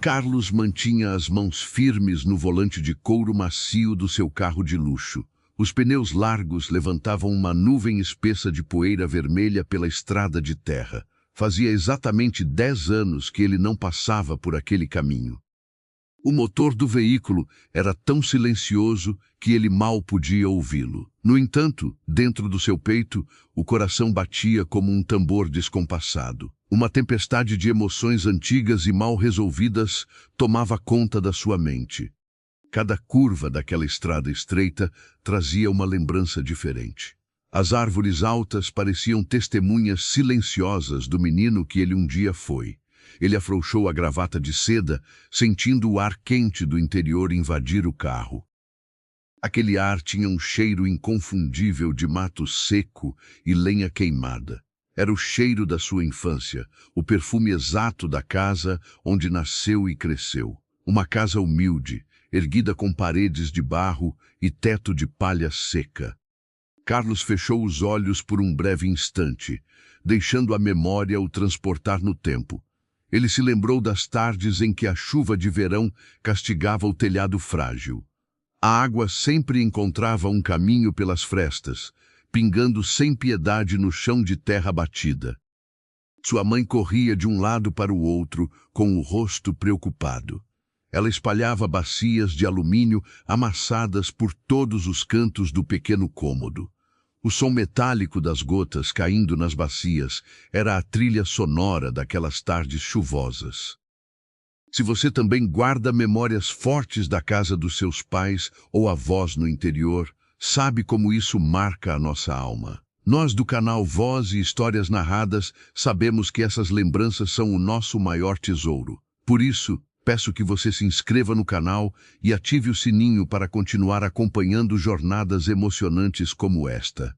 Carlos mantinha as mãos firmes no volante de couro macio do seu carro de luxo. Os pneus largos levantavam uma nuvem espessa de poeira vermelha pela estrada de terra. Fazia exatamente 10 anos que ele não passava por aquele caminho. O motor do veículo era tão silencioso que ele mal podia ouvi-lo. No entanto, dentro do seu peito, o coração batia como um tambor descompassado. Uma tempestade de emoções antigas e mal resolvidas tomava conta da sua mente. Cada curva daquela estrada estreita trazia uma lembrança diferente. As árvores altas pareciam testemunhas silenciosas do menino que ele um dia foi. Ele afrouxou a gravata de seda, sentindo o ar quente do interior invadir o carro. Aquele ar tinha um cheiro inconfundível de mato seco e lenha queimada. Era o cheiro da sua infância, o perfume exato da casa onde nasceu e cresceu. Uma casa humilde, erguida com paredes de barro e teto de palha seca. Carlos fechou os olhos por um breve instante, deixando a memória o transportar no tempo. Ele se lembrou das tardes em que a chuva de verão castigava o telhado frágil. A água sempre encontrava um caminho pelas frestas, pingando sem piedade no chão de terra batida. Sua mãe corria de um lado para o outro, com o rosto preocupado. Ela espalhava bacias de alumínio amassadas por todos os cantos do pequeno cômodo. O som metálico das gotas caindo nas bacias era a trilha sonora daquelas tardes chuvosas. Se você também guarda memórias fortes da casa dos seus pais ou avós no interior, sabe como isso marca a nossa alma. Nós do canal Voz e Histórias Narradas sabemos que essas lembranças são o nosso maior tesouro. Por isso, peço que você se inscreva no canal e ative o sininho para continuar acompanhando jornadas emocionantes como esta.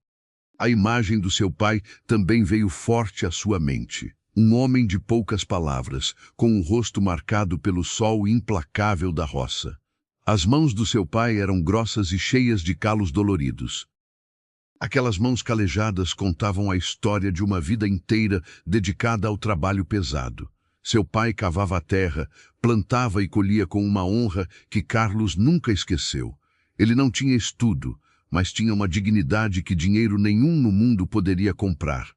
A imagem do seu pai também veio forte à sua mente. Um homem de poucas palavras, com o rosto marcado pelo sol implacável da roça. As mãos do seu pai eram grossas e cheias de calos doloridos. Aquelas mãos calejadas contavam a história de uma vida inteira dedicada ao trabalho pesado. Seu pai cavava a terra, plantava e colhia com uma honra que Carlos nunca esqueceu. Ele não tinha estudo, mas tinha uma dignidade que dinheiro nenhum no mundo poderia comprar.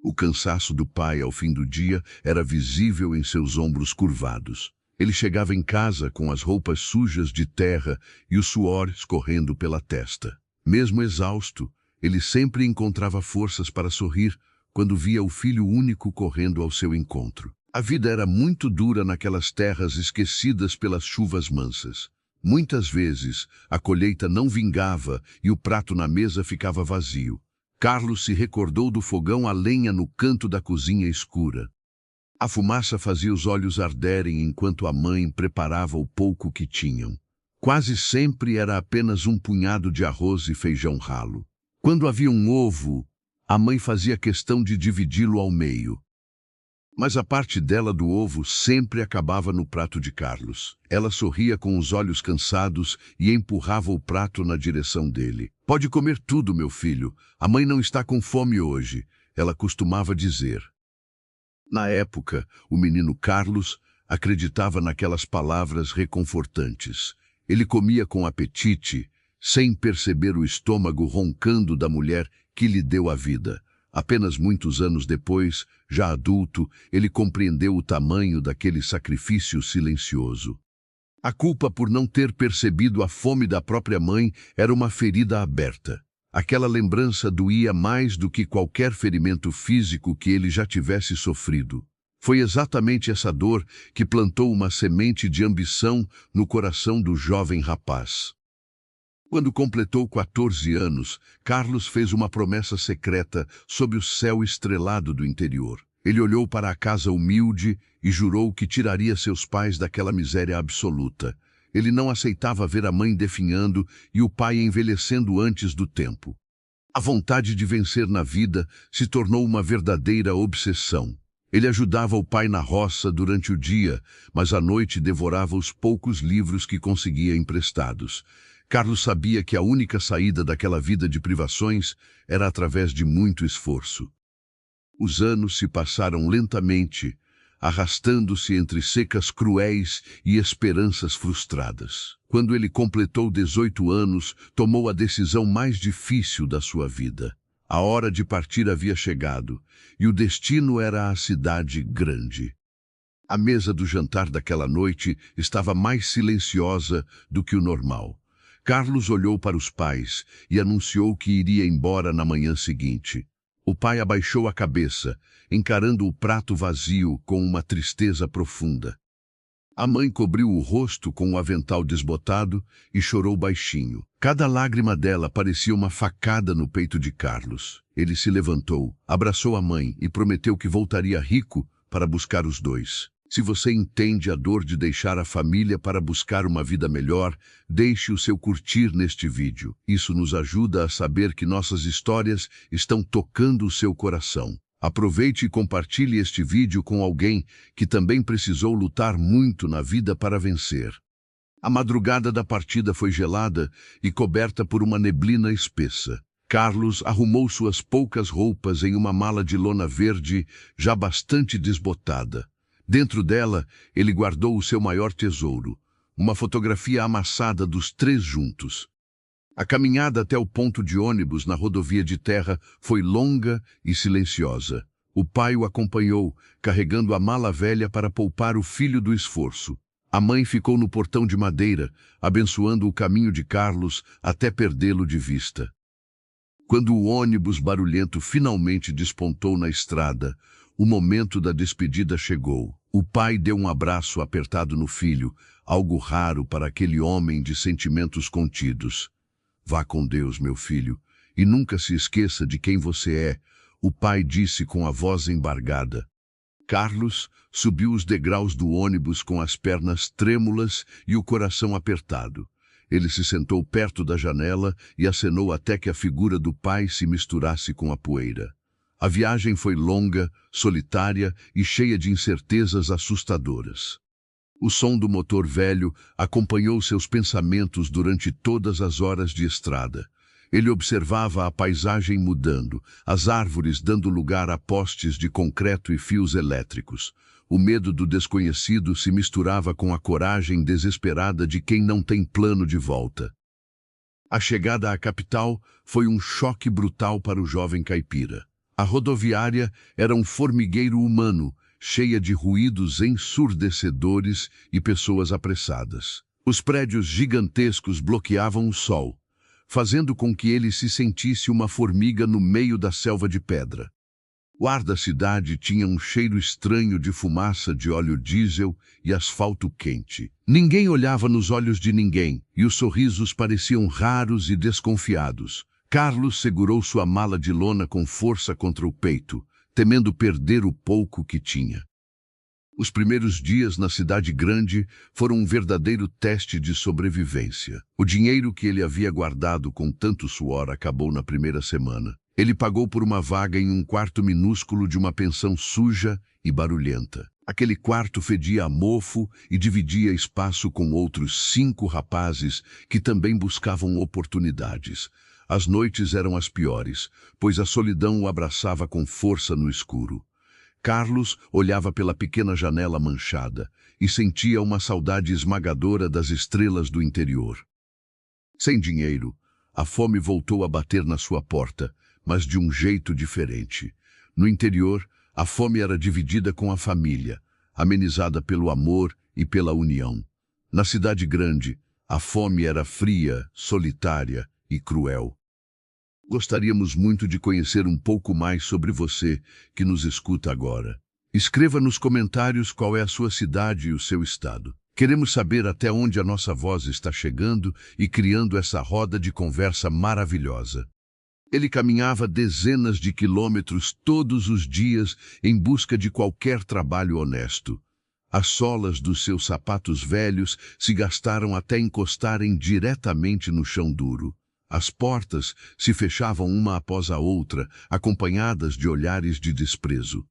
O cansaço do pai ao fim do dia era visível em seus ombros curvados. Ele chegava em casa com as roupas sujas de terra e o suor escorrendo pela testa. Mesmo exausto, ele sempre encontrava forças para sorrir quando via o filho único correndo ao seu encontro. A vida era muito dura naquelas terras esquecidas pelas chuvas mansas. Muitas vezes, a colheita não vingava e o prato na mesa ficava vazio. Carlos se recordou do fogão a lenha no canto da cozinha escura. A fumaça fazia os olhos arderem enquanto a mãe preparava o pouco que tinham. Quase sempre era apenas um punhado de arroz e feijão ralo. Quando havia um ovo, a mãe fazia questão de dividi-lo ao meio. Mas a parte dela do ovo sempre acabava no prato de Carlos. Ela sorria com os olhos cansados e empurrava o prato na direção dele. "Pode comer tudo, meu filho. A mãe não está com fome hoje", ela costumava dizer. Na época, o menino Carlos acreditava naquelas palavras reconfortantes. Ele comia com apetite, sem perceber o estômago roncando da mulher que lhe deu a vida. Apenas muitos anos depois, já adulto, ele compreendeu o tamanho daquele sacrifício silencioso. A culpa por não ter percebido a fome da própria mãe era uma ferida aberta. Aquela lembrança doía mais do que qualquer ferimento físico que ele já tivesse sofrido. Foi exatamente essa dor que plantou uma semente de ambição no coração do jovem rapaz. Quando completou 14 anos, Carlos fez uma promessa secreta sob o céu estrelado do interior. Ele olhou para a casa humilde e jurou que tiraria seus pais daquela miséria absoluta. Ele não aceitava ver a mãe definhando e o pai envelhecendo antes do tempo. A vontade de vencer na vida se tornou uma verdadeira obsessão. Ele ajudava o pai na roça durante o dia, mas à noite devorava os poucos livros que conseguia emprestados. Carlos sabia que a única saída daquela vida de privações era através de muito esforço. Os anos se passaram lentamente, arrastando-se entre secas cruéis e esperanças frustradas. Quando ele completou 18 anos, tomou a decisão mais difícil da sua vida. A hora de partir havia chegado, e o destino era a cidade grande. A mesa do jantar daquela noite estava mais silenciosa do que o normal. Carlos olhou para os pais e anunciou que iria embora na manhã seguinte. O pai abaixou a cabeça, encarando o prato vazio com uma tristeza profunda. A mãe cobriu o rosto com o avental desbotado e chorou baixinho. Cada lágrima dela parecia uma facada no peito de Carlos. Ele se levantou, abraçou a mãe e prometeu que voltaria rico para buscar os dois. Se você entende a dor de deixar a família para buscar uma vida melhor, deixe o seu curtir neste vídeo. Isso nos ajuda a saber que nossas histórias estão tocando o seu coração. Aproveite e compartilhe este vídeo com alguém que também precisou lutar muito na vida para vencer. A madrugada da partida foi gelada e coberta por uma neblina espessa. Carlos arrumou suas poucas roupas em uma mala de lona verde já bastante desbotada. Dentro dela, ele guardou o seu maior tesouro, uma fotografia amassada dos três juntos. A caminhada até o ponto de ônibus na rodovia de terra foi longa e silenciosa. O pai o acompanhou, carregando a mala velha para poupar o filho do esforço. A mãe ficou no portão de madeira, abençoando o caminho de Carlos até perdê-lo de vista. Quando o ônibus barulhento finalmente despontou na estrada, o momento da despedida chegou. O pai deu um abraço apertado no filho, algo raro para aquele homem de sentimentos contidos. Vá com Deus, meu filho, e nunca se esqueça de quem você é, o pai disse com a voz embargada. Carlos subiu os degraus do ônibus com as pernas trêmulas e o coração apertado. Ele se sentou perto da janela e acenou até que a figura do pai se misturasse com a poeira. A viagem foi longa, solitária e cheia de incertezas assustadoras. O som do motor velho acompanhou seus pensamentos durante todas as horas de estrada. Ele observava a paisagem mudando, as árvores dando lugar a postes de concreto e fios elétricos. O medo do desconhecido se misturava com a coragem desesperada de quem não tem plano de volta. A chegada à capital foi um choque brutal para o jovem caipira. A rodoviária era um formigueiro humano, cheia de ruídos ensurdecedores e pessoas apressadas. Os prédios gigantescos bloqueavam o sol, fazendo com que ele se sentisse uma formiga no meio da selva de pedra. O ar da cidade tinha um cheiro estranho de fumaça de óleo diesel e asfalto quente. Ninguém olhava nos olhos de ninguém, e os sorrisos pareciam raros e desconfiados. Carlos segurou sua mala de lona com força contra o peito, temendo perder o pouco que tinha. Os primeiros dias na cidade grande foram um verdadeiro teste de sobrevivência. O dinheiro que ele havia guardado com tanto suor acabou na primeira semana. Ele pagou por uma vaga em um quarto minúsculo de uma pensão suja e barulhenta. Aquele quarto fedia a mofo e dividia espaço com outros 5 rapazes que também buscavam oportunidades. As noites eram as piores, pois a solidão o abraçava com força no escuro. Carlos olhava pela pequena janela manchada e sentia uma saudade esmagadora das estrelas do interior. Sem dinheiro, a fome voltou a bater na sua porta, mas de um jeito diferente. No interior, a fome era dividida com a família, amenizada pelo amor e pela união. Na cidade grande, a fome era fria, solitária e cruel. Gostaríamos muito de conhecer um pouco mais sobre você que nos escuta agora. Escreva nos comentários qual é a sua cidade e o seu estado. Queremos saber até onde a nossa voz está chegando e criando essa roda de conversa maravilhosa. Ele caminhava dezenas de quilômetros todos os dias em busca de qualquer trabalho honesto. As solas dos seus sapatos velhos se gastaram até encostarem diretamente no chão duro. As portas se fechavam uma após a outra, acompanhadas de olhares de desprezo.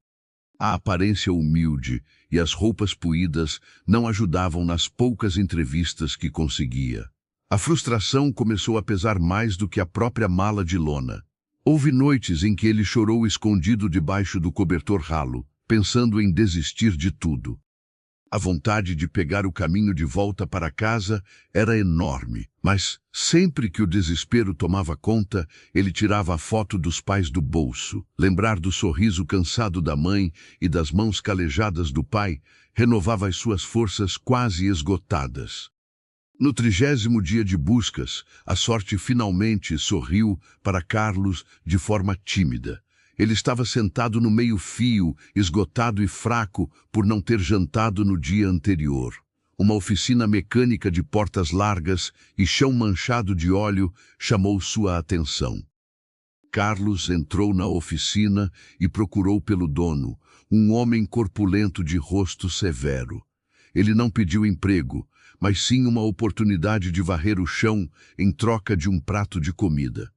A aparência humilde e as roupas puídas não ajudavam nas poucas entrevistas que conseguia. A frustração começou a pesar mais do que a própria mala de lona. Houve noites em que ele chorou escondido debaixo do cobertor ralo, pensando em desistir de tudo. A vontade de pegar o caminho de volta para casa era enorme, mas sempre que o desespero tomava conta, ele tirava a foto dos pais do bolso. Lembrar do sorriso cansado da mãe e das mãos calejadas do pai renovava as suas forças quase esgotadas. No 30º dia de buscas, a sorte finalmente sorriu para Carlos de forma tímida. Ele estava sentado no meio-fio, esgotado e fraco por não ter jantado no dia anterior. Uma oficina mecânica de portas largas e chão manchado de óleo chamou sua atenção. Carlos entrou na oficina e procurou pelo dono, um homem corpulento de rosto severo. Ele não pediu emprego, mas sim uma oportunidade de varrer o chão em troca de um prato de comida.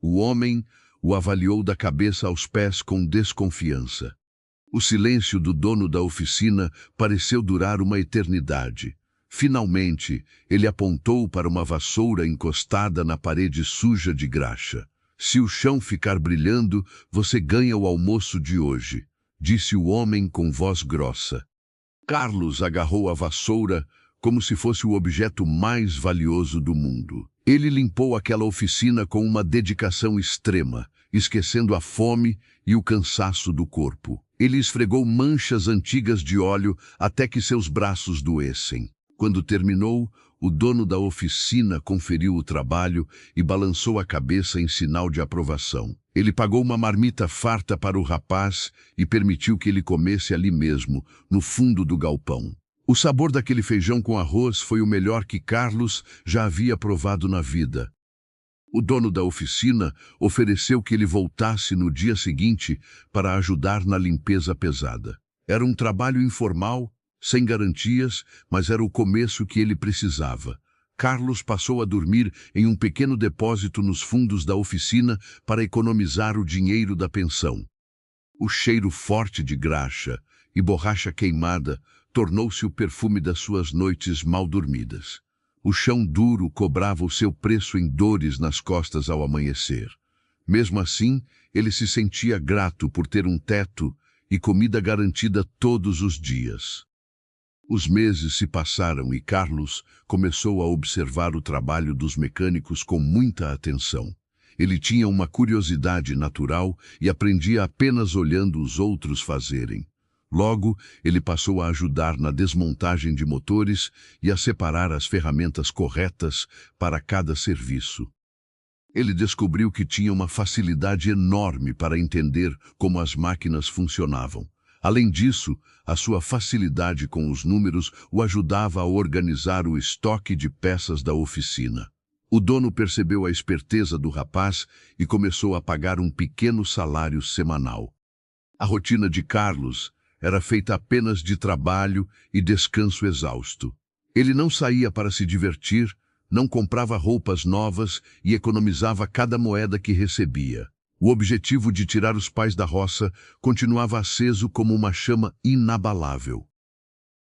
O homem o avaliou da cabeça aos pés com desconfiança. O silêncio do dono da oficina pareceu durar uma eternidade. Finalmente, ele apontou para uma vassoura encostada na parede suja de graxa. "Se o chão ficar brilhando, você ganha o almoço de hoje", disse o homem com voz grossa. Carlos agarrou a vassoura como se fosse o objeto mais valioso do mundo. Ele limpou aquela oficina com uma dedicação extrema, esquecendo a fome e o cansaço do corpo. Ele esfregou manchas antigas de óleo até que seus braços doessem. Quando terminou, o dono da oficina conferiu o trabalho e balançou a cabeça em sinal de aprovação. Ele pagou uma marmita farta para o rapaz e permitiu que ele comesse ali mesmo, no fundo do galpão. O sabor daquele feijão com arroz foi o melhor que Carlos já havia provado na vida. O dono da oficina ofereceu que ele voltasse no dia seguinte para ajudar na limpeza pesada. Era um trabalho informal, sem garantias, mas era o começo que ele precisava. Carlos passou a dormir em um pequeno depósito nos fundos da oficina para economizar o dinheiro da pensão. O cheiro forte de graxa e borracha queimada tornou-se o perfume das suas noites mal dormidas. O chão duro cobrava o seu preço em dores nas costas ao amanhecer. Mesmo assim, ele se sentia grato por ter um teto e comida garantida todos os dias. Os meses se passaram e Carlos começou a observar o trabalho dos mecânicos com muita atenção. Ele tinha uma curiosidade natural e aprendia apenas olhando os outros fazerem. Logo, ele passou a ajudar na desmontagem de motores e a separar as ferramentas corretas para cada serviço. Ele descobriu que tinha uma facilidade enorme para entender como as máquinas funcionavam. Além disso, a sua facilidade com os números o ajudava a organizar o estoque de peças da oficina. O dono percebeu a esperteza do rapaz e começou a pagar um pequeno salário semanal. A rotina de Carlos era feita apenas de trabalho e descanso exausto. Ele não saía para se divertir, não comprava roupas novas e economizava cada moeda que recebia. O objetivo de tirar os pais da roça continuava aceso como uma chama inabalável.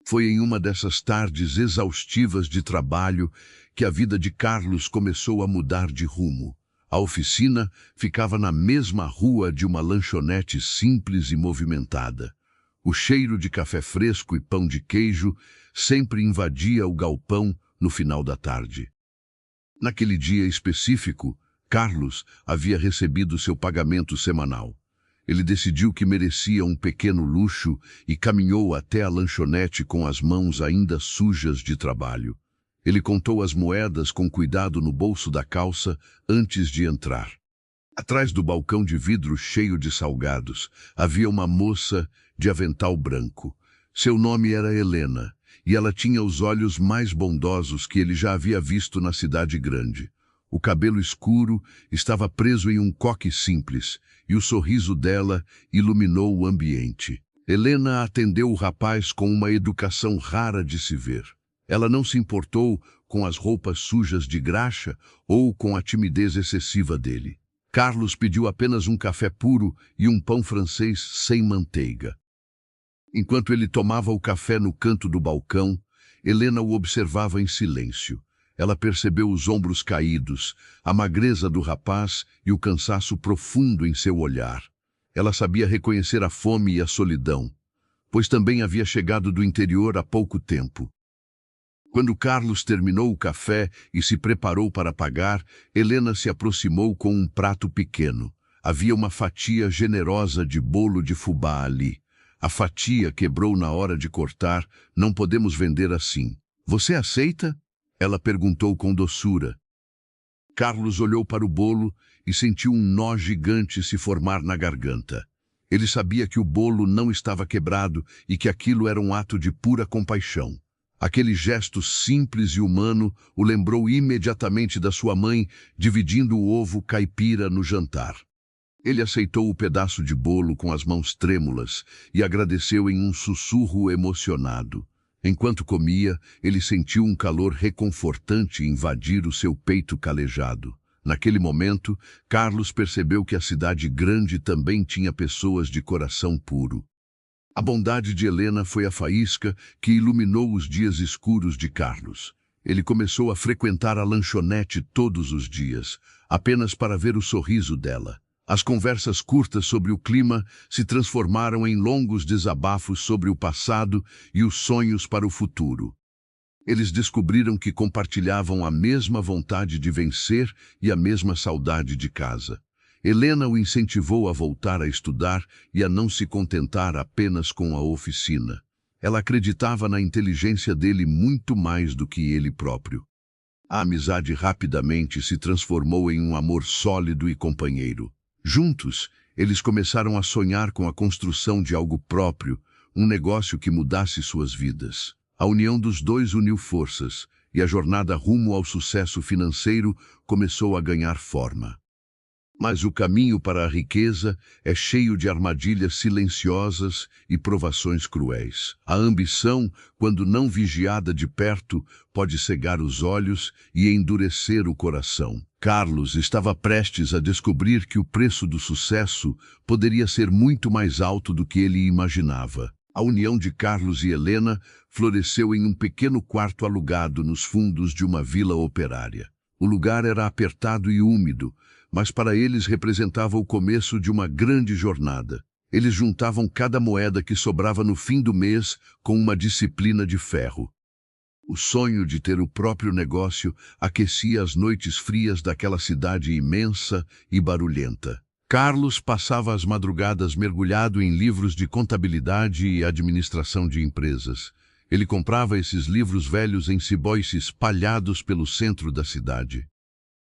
Foi em uma dessas tardes exaustivas de trabalho que a vida de Carlos começou a mudar de rumo. A oficina ficava na mesma rua de uma lanchonete simples e movimentada. O cheiro de café fresco e pão de queijo sempre invadia o galpão no final da tarde. Naquele dia específico, Carlos havia recebido seu pagamento semanal. Ele decidiu que merecia um pequeno luxo e caminhou até a lanchonete com as mãos ainda sujas de trabalho. Ele contou as moedas com cuidado no bolso da calça antes de entrar. Atrás do balcão de vidro cheio de salgados, havia uma moça de avental branco. Seu nome era Helena, e ela tinha os olhos mais bondosos que ele já havia visto na cidade grande. O cabelo escuro estava preso em um coque simples, e o sorriso dela iluminou o ambiente. Helena atendeu o rapaz com uma educação rara de se ver. Ela não se importou com as roupas sujas de graxa ou com a timidez excessiva dele. Carlos pediu apenas um café puro e um pão francês sem manteiga. Enquanto ele tomava o café no canto do balcão, Helena o observava em silêncio. Ela percebeu os ombros caídos, a magreza do rapaz e o cansaço profundo em seu olhar. Ela sabia reconhecer a fome e a solidão, pois também havia chegado do interior há pouco tempo. Quando Carlos terminou o café e se preparou para pagar, Helena se aproximou com um prato pequeno. Havia uma fatia generosa de bolo de fubá ali. A fatia quebrou na hora de cortar. Não podemos vender assim. Você aceita? Ela perguntou com doçura. Carlos olhou para o bolo e sentiu um nó gigante se formar na garganta. Ele sabia que o bolo não estava quebrado e que aquilo era um ato de pura compaixão. Aquele gesto simples e humano o lembrou imediatamente da sua mãe dividindo o ovo caipira no jantar. Ele aceitou o pedaço de bolo com as mãos trêmulas e agradeceu em um sussurro emocionado. Enquanto comia, ele sentiu um calor reconfortante invadir o seu peito calejado. Naquele momento, Carlos percebeu que a cidade grande também tinha pessoas de coração puro. A bondade de Helena foi a faísca que iluminou os dias escuros de Carlos. Ele começou a frequentar a lanchonete todos os dias, apenas para ver o sorriso dela. As conversas curtas sobre o clima se transformaram em longos desabafos sobre o passado e os sonhos para o futuro. Eles descobriram que compartilhavam a mesma vontade de vencer e a mesma saudade de casa. Helena o incentivou a voltar a estudar e a não se contentar apenas com a oficina. Ela acreditava na inteligência dele muito mais do que ele próprio. A amizade rapidamente se transformou em um amor sólido e companheiro. Juntos, eles começaram a sonhar com a construção de algo próprio, um negócio que mudasse suas vidas. A união dos dois uniu forças e a jornada rumo ao sucesso financeiro começou a ganhar forma. Mas o caminho para a riqueza é cheio de armadilhas silenciosas e provações cruéis. A ambição, quando não vigiada de perto, pode cegar os olhos e endurecer o coração. Carlos estava prestes a descobrir que o preço do sucesso poderia ser muito mais alto do que ele imaginava. A união de Carlos e Helena floresceu em um pequeno quarto alugado nos fundos de uma vila operária. O lugar era apertado e úmido, mas para eles representava o começo de uma grande jornada. Eles juntavam cada moeda que sobrava no fim do mês com uma disciplina de ferro. O sonho de ter o próprio negócio aquecia as noites frias daquela cidade imensa e barulhenta. Carlos passava as madrugadas mergulhado em livros de contabilidade e administração de empresas. Ele comprava esses livros velhos em cibóis espalhados pelo centro da cidade.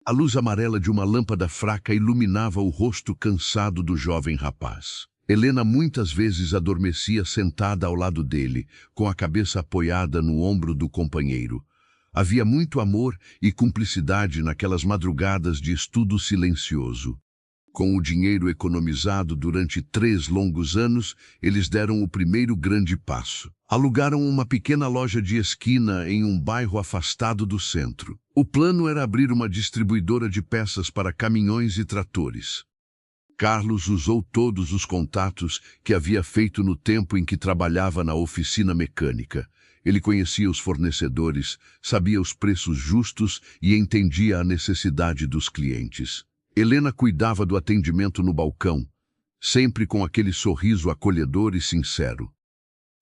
A luz amarela de uma lâmpada fraca iluminava o rosto cansado do jovem rapaz. Helena muitas vezes adormecia sentada ao lado dele, com a cabeça apoiada no ombro do companheiro. Havia muito amor e cumplicidade naquelas madrugadas de estudo silencioso. Com o dinheiro economizado durante 3 longos anos, eles deram o primeiro grande passo. Alugaram uma pequena loja de esquina em um bairro afastado do centro. O plano era abrir uma distribuidora de peças para caminhões e tratores. Carlos usou todos os contatos que havia feito no tempo em que trabalhava na oficina mecânica. Ele conhecia os fornecedores, sabia os preços justos e entendia a necessidade dos clientes. Helena cuidava do atendimento no balcão, sempre com aquele sorriso acolhedor e sincero.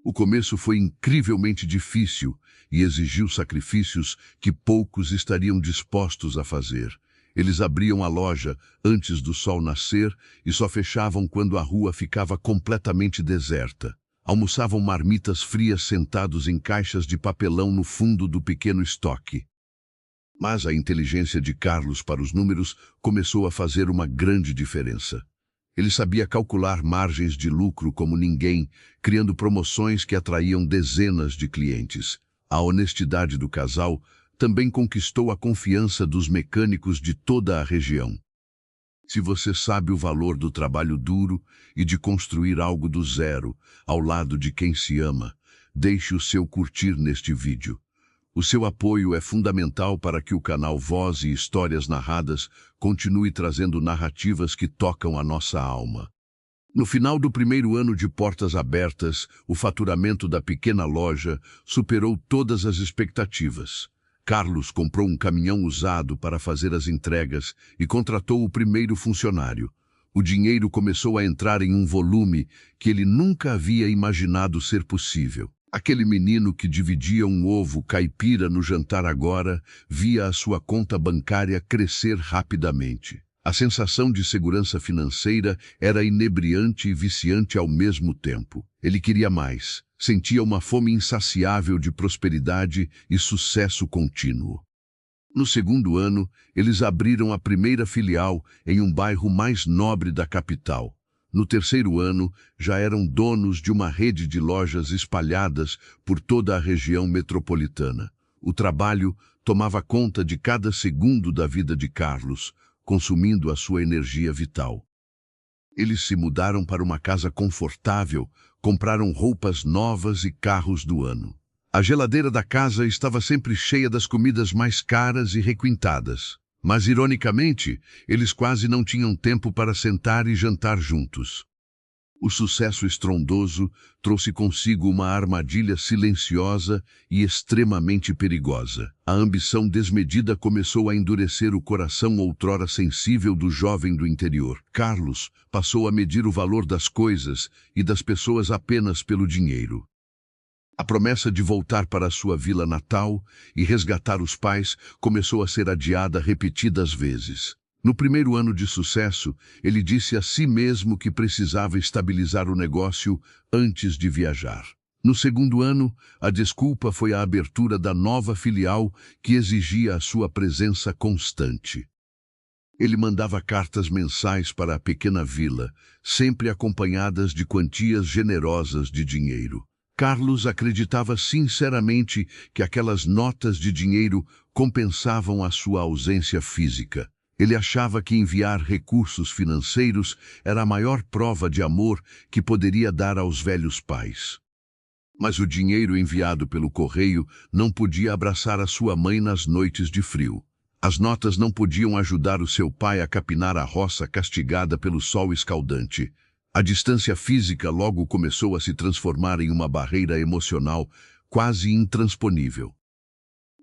O começo foi incrivelmente difícil e exigiu sacrifícios que poucos estariam dispostos a fazer. Eles abriam a loja antes do sol nascer e só fechavam quando a rua ficava completamente deserta. Almoçavam marmitas frias sentados em caixas de papelão no fundo do pequeno estoque. Mas a inteligência de Carlos para os números começou a fazer uma grande diferença. Ele sabia calcular margens de lucro como ninguém, criando promoções que atraíam dezenas de clientes. A honestidade do casal também conquistou a confiança dos mecânicos de toda a região. Se você sabe o valor do trabalho duro e de construir algo do zero, ao lado de quem se ama, deixe o seu curtir neste vídeo. O seu apoio é fundamental para que o canal Voz e Histórias Narradas continue trazendo narrativas que tocam a nossa alma. No final do primeiro ano de portas abertas, o faturamento da pequena loja superou todas as expectativas. Carlos comprou um caminhão usado para fazer as entregas e contratou o primeiro funcionário. O dinheiro começou a entrar em um volume que ele nunca havia imaginado ser possível. Aquele menino que dividia um ovo caipira no jantar agora via a sua conta bancária crescer rapidamente. A sensação de segurança financeira era inebriante e viciante ao mesmo tempo. Ele queria mais, sentia uma fome insaciável de prosperidade e sucesso contínuo. No segundo ano, eles abriram a primeira filial em um bairro mais nobre da capital. No terceiro ano, já eram donos de uma rede de lojas espalhadas por toda a região metropolitana. O trabalho tomava conta de cada segundo da vida de Carlos, consumindo a sua energia vital. Eles se mudaram para uma casa confortável, compraram roupas novas e carros do ano. A geladeira da casa estava sempre cheia das comidas mais caras e requintadas. Mas, ironicamente, eles quase não tinham tempo para sentar e jantar juntos. O sucesso estrondoso trouxe consigo uma armadilha silenciosa e extremamente perigosa. A ambição desmedida começou a endurecer o coração outrora sensível do jovem do interior. Carlos passou a medir o valor das coisas e das pessoas apenas pelo dinheiro. A promessa de voltar para sua vila natal e resgatar os pais começou a ser adiada repetidas vezes. No primeiro ano de sucesso, ele disse a si mesmo que precisava estabilizar o negócio antes de viajar. No segundo ano, a desculpa foi a abertura da nova filial que exigia a sua presença constante. Ele mandava cartas mensais para a pequena vila, sempre acompanhadas de quantias generosas de dinheiro. Carlos acreditava sinceramente que aquelas notas de dinheiro compensavam a sua ausência física. Ele achava que enviar recursos financeiros era a maior prova de amor que poderia dar aos velhos pais. Mas o dinheiro enviado pelo correio não podia abraçar a sua mãe nas noites de frio. As notas não podiam ajudar o seu pai a capinar a roça castigada pelo sol escaldante. A distância física logo começou a se transformar em uma barreira emocional quase intransponível.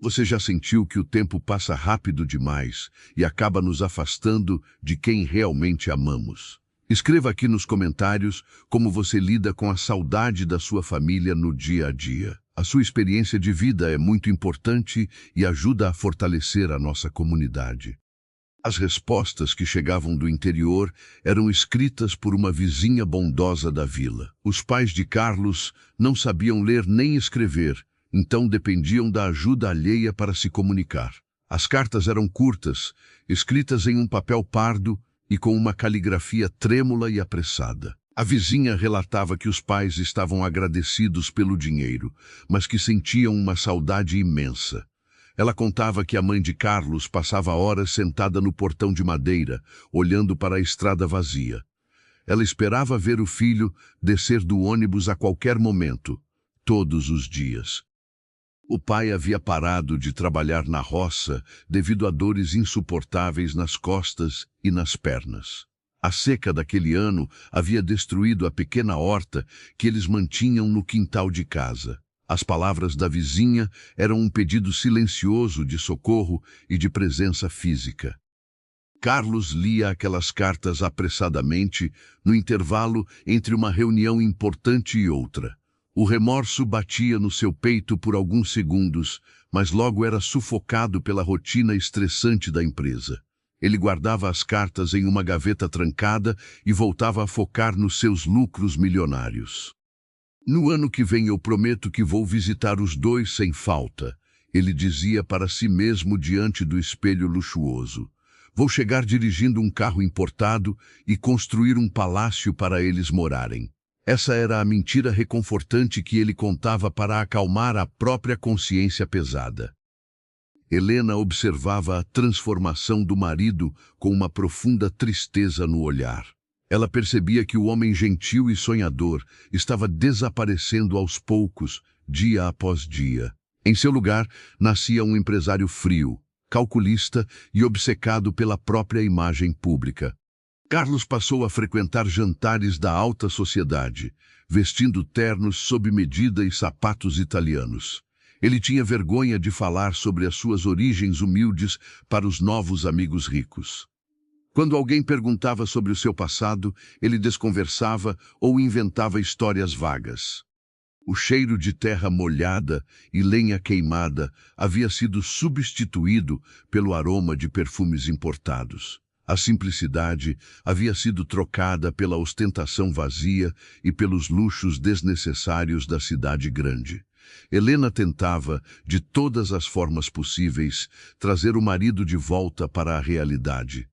Você já sentiu que o tempo passa rápido demais e acaba nos afastando de quem realmente amamos? Escreva aqui nos comentários como você lida com a saudade da sua família no dia a dia. A sua experiência de vida é muito importante e ajuda a fortalecer a nossa comunidade. As respostas que chegavam do interior eram escritas por uma vizinha bondosa da vila. Os pais de Carlos não sabiam ler nem escrever, então dependiam da ajuda alheia para se comunicar. As cartas eram curtas, escritas em um papel pardo e com uma caligrafia trêmula e apressada. A vizinha relatava que os pais estavam agradecidos pelo dinheiro, mas que sentiam uma saudade imensa. Ela contava que a mãe de Carlos passava horas sentada no portão de madeira, olhando para a estrada vazia. Ela esperava ver o filho descer do ônibus a qualquer momento, todos os dias. O pai havia parado de trabalhar na roça devido a dores insuportáveis nas costas e nas pernas. A seca daquele ano havia destruído a pequena horta que eles mantinham no quintal de casa. As palavras da vizinha eram um pedido silencioso de socorro e de presença física. Carlos lia aquelas cartas apressadamente no intervalo entre uma reunião importante e outra. O remorso batia no seu peito por alguns segundos, mas logo era sufocado pela rotina estressante da empresa. Ele guardava as cartas em uma gaveta trancada e voltava a focar nos seus lucros milionários. No ano que vem eu prometo que vou visitar os dois sem falta, ele dizia para si mesmo diante do espelho luxuoso. Vou chegar dirigindo um carro importado e construir um palácio para eles morarem. Essa era a mentira reconfortante que ele contava para acalmar a própria consciência pesada. Helena observava a transformação do marido com uma profunda tristeza no olhar. Ela percebia que o homem gentil e sonhador estava desaparecendo aos poucos, dia após dia. Em seu lugar, nascia um empresário frio, calculista e obcecado pela própria imagem pública. Carlos passou a frequentar jantares da alta sociedade, vestindo ternos sob medida e sapatos italianos. Ele tinha vergonha de falar sobre as suas origens humildes para os novos amigos ricos. Quando alguém perguntava sobre o seu passado, ele desconversava ou inventava histórias vagas. O cheiro de terra molhada e lenha queimada havia sido substituído pelo aroma de perfumes importados. A simplicidade havia sido trocada pela ostentação vazia e pelos luxos desnecessários da cidade grande. Helena tentava, de todas as formas possíveis, trazer o marido de volta para a realidade.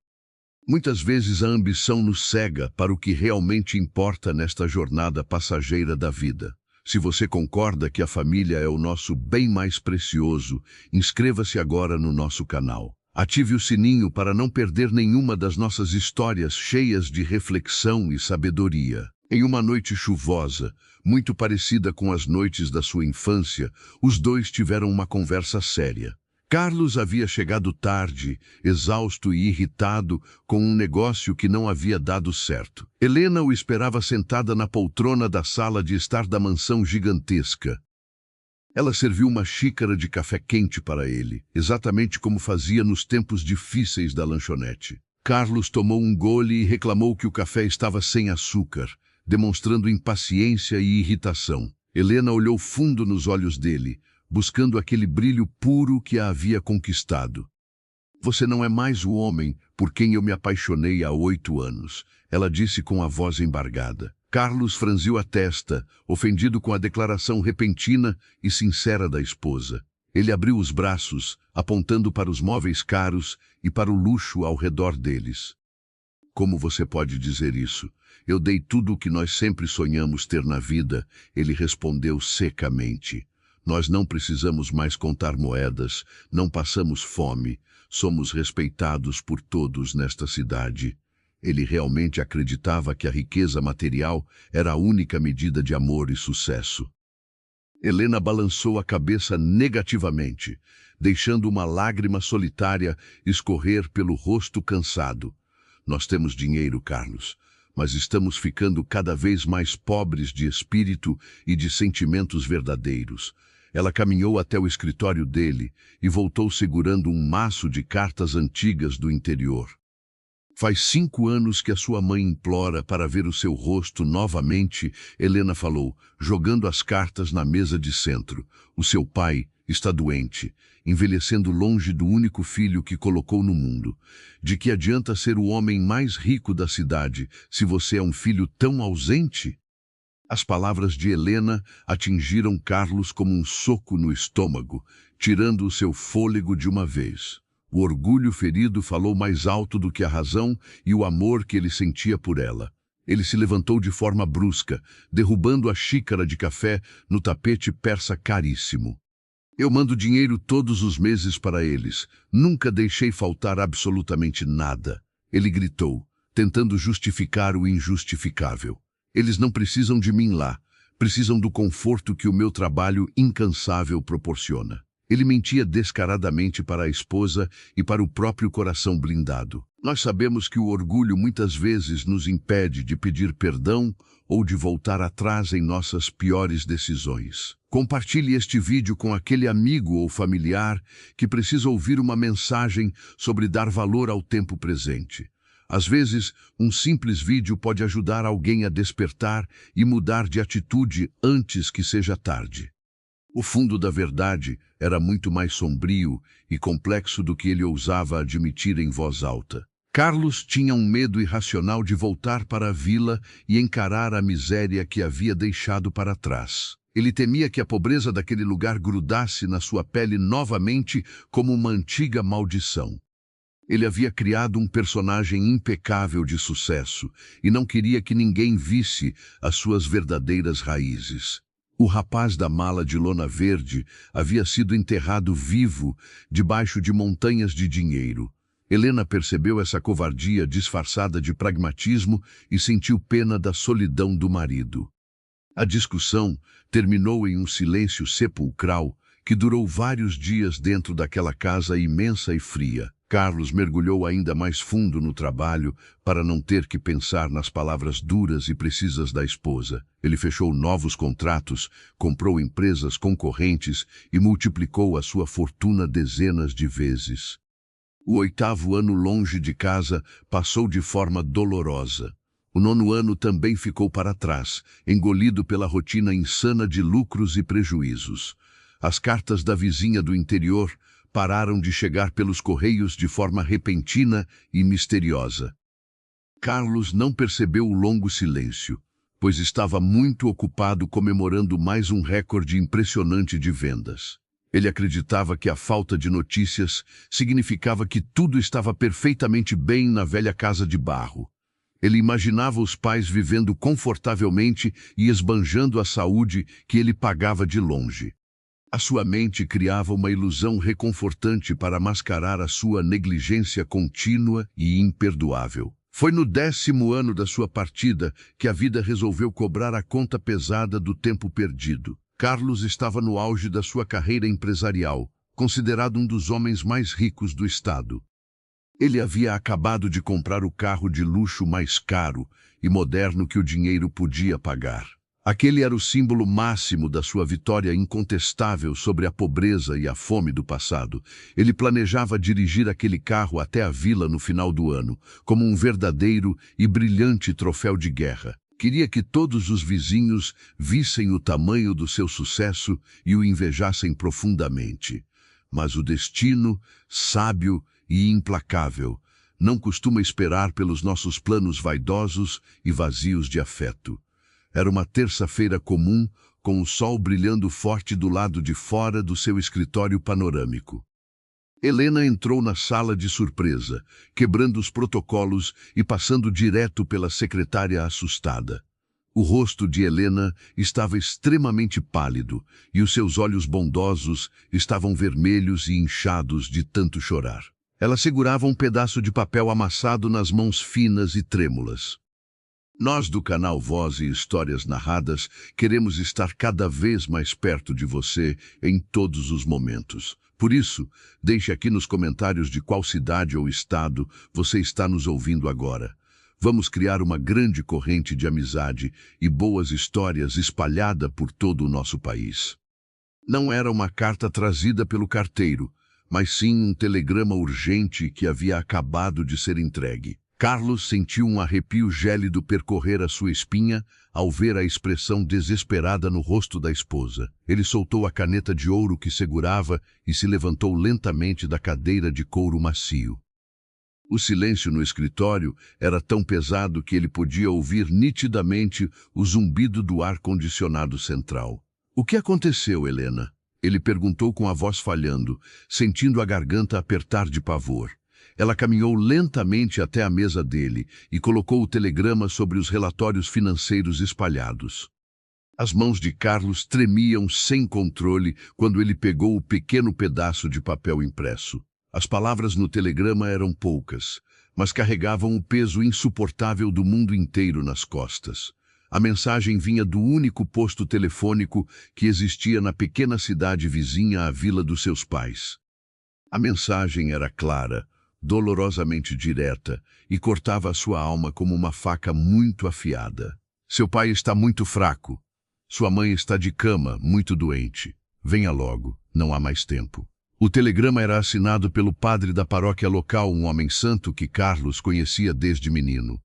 Muitas vezes a ambição nos cega para o que realmente importa nesta jornada passageira da vida. Se você concorda que a família é o nosso bem mais precioso, inscreva-se agora no nosso canal. Ative o sininho para não perder nenhuma das nossas histórias cheias de reflexão e sabedoria. Em uma noite chuvosa, muito parecida com as noites da sua infância, os dois tiveram uma conversa séria. Carlos havia chegado tarde, exausto e irritado com um negócio que não havia dado certo. Helena o esperava sentada na poltrona da sala de estar da mansão gigantesca. Ela serviu uma xícara de café quente para ele, exatamente como fazia nos tempos difíceis da lanchonete. Carlos tomou um gole e reclamou que o café estava sem açúcar, demonstrando impaciência e irritação. Helena olhou fundo nos olhos dele, buscando aquele brilho puro que a havia conquistado. Você não é mais o homem por quem eu me apaixonei há 8 anos, ela disse com a voz embargada. Carlos franziu a testa, ofendido com a declaração repentina e sincera da esposa. Ele abriu os braços, apontando para os móveis caros e para o luxo ao redor deles. Como você pode dizer isso? Eu dei tudo o que nós sempre sonhamos ter na vida, ele respondeu secamente. Nós não precisamos mais contar moedas, não passamos fome, somos respeitados por todos nesta cidade. Ele realmente acreditava que a riqueza material era a única medida de amor e sucesso. Helena balançou a cabeça negativamente, deixando uma lágrima solitária escorrer pelo rosto cansado. Nós temos dinheiro, Carlos, mas estamos ficando cada vez mais pobres de espírito e de sentimentos verdadeiros. Ela caminhou até o escritório dele e voltou segurando um maço de cartas antigas do interior. Faz 5 anos que a sua mãe implora para ver o seu rosto novamente, Helena falou, jogando as cartas na mesa de centro. O seu pai está doente, envelhecendo longe do único filho que colocou no mundo. De que adianta ser o homem mais rico da cidade se você é um filho tão ausente? As palavras de Helena atingiram Carlos como um soco no estômago, tirando o seu fôlego de uma vez. O orgulho ferido falou mais alto do que a razão e o amor que ele sentia por ela. Ele se levantou de forma brusca, derrubando a xícara de café no tapete persa caríssimo. Eu mando dinheiro todos os meses para eles. Nunca deixei faltar absolutamente nada. Ele gritou, tentando justificar o injustificável. Eles não precisam de mim lá. Precisam do conforto que o meu trabalho incansável proporciona. Ele mentia descaradamente para a esposa e para o próprio coração blindado. Nós sabemos que o orgulho muitas vezes nos impede de pedir perdão ou de voltar atrás em nossas piores decisões. Compartilhe este vídeo com aquele amigo ou familiar que precisa ouvir uma mensagem sobre dar valor ao tempo presente. Às vezes, um simples vídeo pode ajudar alguém a despertar e mudar de atitude antes que seja tarde. O fundo da verdade era muito mais sombrio e complexo do que ele ousava admitir em voz alta. Carlos tinha um medo irracional de voltar para a vila e encarar a miséria que havia deixado para trás. Ele temia que a pobreza daquele lugar grudasse na sua pele novamente como uma antiga maldição. Ele havia criado um personagem impecável de sucesso e não queria que ninguém visse as suas verdadeiras raízes. O rapaz da mala de lona verde havia sido enterrado vivo debaixo de montanhas de dinheiro. Helena percebeu essa covardia disfarçada de pragmatismo e sentiu pena da solidão do marido. A discussão terminou em um silêncio sepulcral que durou vários dias dentro daquela casa imensa e fria. Carlos mergulhou ainda mais fundo no trabalho para não ter que pensar nas palavras duras e precisas da esposa. Ele fechou novos contratos, comprou empresas concorrentes e multiplicou a sua fortuna dezenas de vezes. O 8º ano longe de casa passou de forma dolorosa. O 9º ano também ficou para trás, engolido pela rotina insana de lucros e prejuízos. As cartas da vizinha do interior pararam de chegar pelos correios de forma repentina e misteriosa. Carlos não percebeu o longo silêncio, pois estava muito ocupado comemorando mais um recorde impressionante de vendas. Ele acreditava que a falta de notícias significava que tudo estava perfeitamente bem na velha casa de barro. Ele imaginava os pais vivendo confortavelmente e esbanjando a saúde que ele pagava de longe. A sua mente criava uma ilusão reconfortante para mascarar a sua negligência contínua e imperdoável. Foi no 10º ano da sua partida que a vida resolveu cobrar a conta pesada do tempo perdido. Carlos estava no auge da sua carreira empresarial, considerado um dos homens mais ricos do estado. Ele havia acabado de comprar o carro de luxo mais caro e moderno que o dinheiro podia pagar. Aquele era o símbolo máximo da sua vitória incontestável sobre a pobreza e a fome do passado. Ele planejava dirigir aquele carro até a vila no final do ano, como um verdadeiro e brilhante troféu de guerra. Queria que todos os vizinhos vissem o tamanho do seu sucesso e o invejassem profundamente. Mas o destino, sábio e implacável, não costuma esperar pelos nossos planos vaidosos e vazios de afeto. Era uma terça-feira comum, com o sol brilhando forte do lado de fora do seu escritório panorâmico. Helena entrou na sala de surpresa, quebrando os protocolos e passando direto pela secretária assustada. O rosto de Helena estava extremamente pálido e os seus olhos bondosos estavam vermelhos e inchados de tanto chorar. Ela segurava um pedaço de papel amassado nas mãos finas e trêmulas. Nós do canal Voz e Histórias Narradas queremos estar cada vez mais perto de você em todos os momentos. Por isso, deixe aqui nos comentários de qual cidade ou estado você está nos ouvindo agora. Vamos criar uma grande corrente de amizade e boas histórias espalhada por todo o nosso país. Não era uma carta trazida pelo carteiro, mas sim um telegrama urgente que havia acabado de ser entregue. Carlos sentiu um arrepio gélido percorrer a sua espinha ao ver a expressão desesperada no rosto da esposa. Ele soltou a caneta de ouro que segurava e se levantou lentamente da cadeira de couro macio. O silêncio no escritório era tão pesado que ele podia ouvir nitidamente o zumbido do ar-condicionado central. "O que aconteceu, Helena?" Ele perguntou com a voz falhando, sentindo a garganta apertar de pavor. Ela caminhou lentamente até a mesa dele e colocou o telegrama sobre os relatórios financeiros espalhados. As mãos de Carlos tremiam sem controle quando ele pegou o pequeno pedaço de papel impresso. As palavras no telegrama eram poucas, mas carregavam o peso insuportável do mundo inteiro nas costas. A mensagem vinha do único posto telefônico que existia na pequena cidade vizinha à vila dos seus pais. A mensagem era clara, dolorosamente direta, e cortava a sua alma como uma faca muito afiada. "Seu pai está muito fraco. Sua mãe está de cama, muito doente. Venha logo, não há mais tempo." O telegrama era assinado pelo padre da paróquia local, um homem santo que Carlos conhecia desde menino.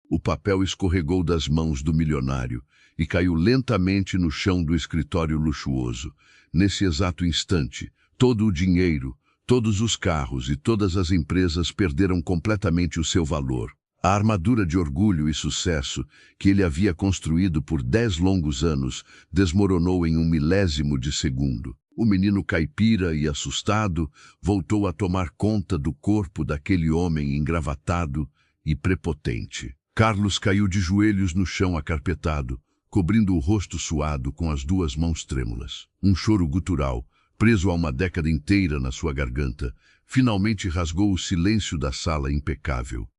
O papel escorregou das mãos do milionário e caiu lentamente no chão do escritório luxuoso. Nesse exato instante, todo o dinheiro, todos os carros e todas as empresas perderam completamente o seu valor. A armadura de orgulho e sucesso que ele havia construído por 10 longos anos desmoronou em 1/1000 de segundo. O menino caipira e assustado voltou a tomar conta do corpo daquele homem engravatado e prepotente. Carlos caiu de joelhos no chão acarpetado, cobrindo o rosto suado com as 2 mãos trêmulas. Um choro gutural, preso há uma década inteira na sua garganta, finalmente rasgou o silêncio da sala impecável.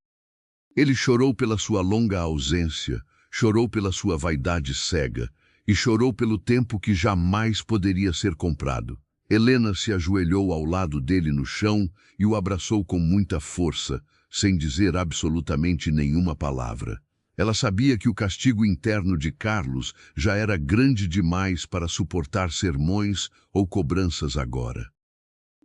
Ele chorou pela sua longa ausência, chorou pela sua vaidade cega e chorou pelo tempo que jamais poderia ser comprado. Helena se ajoelhou ao lado dele no chão e o abraçou com muita força, sem dizer absolutamente nenhuma palavra. Ela sabia que o castigo interno de Carlos já era grande demais para suportar sermões ou cobranças agora.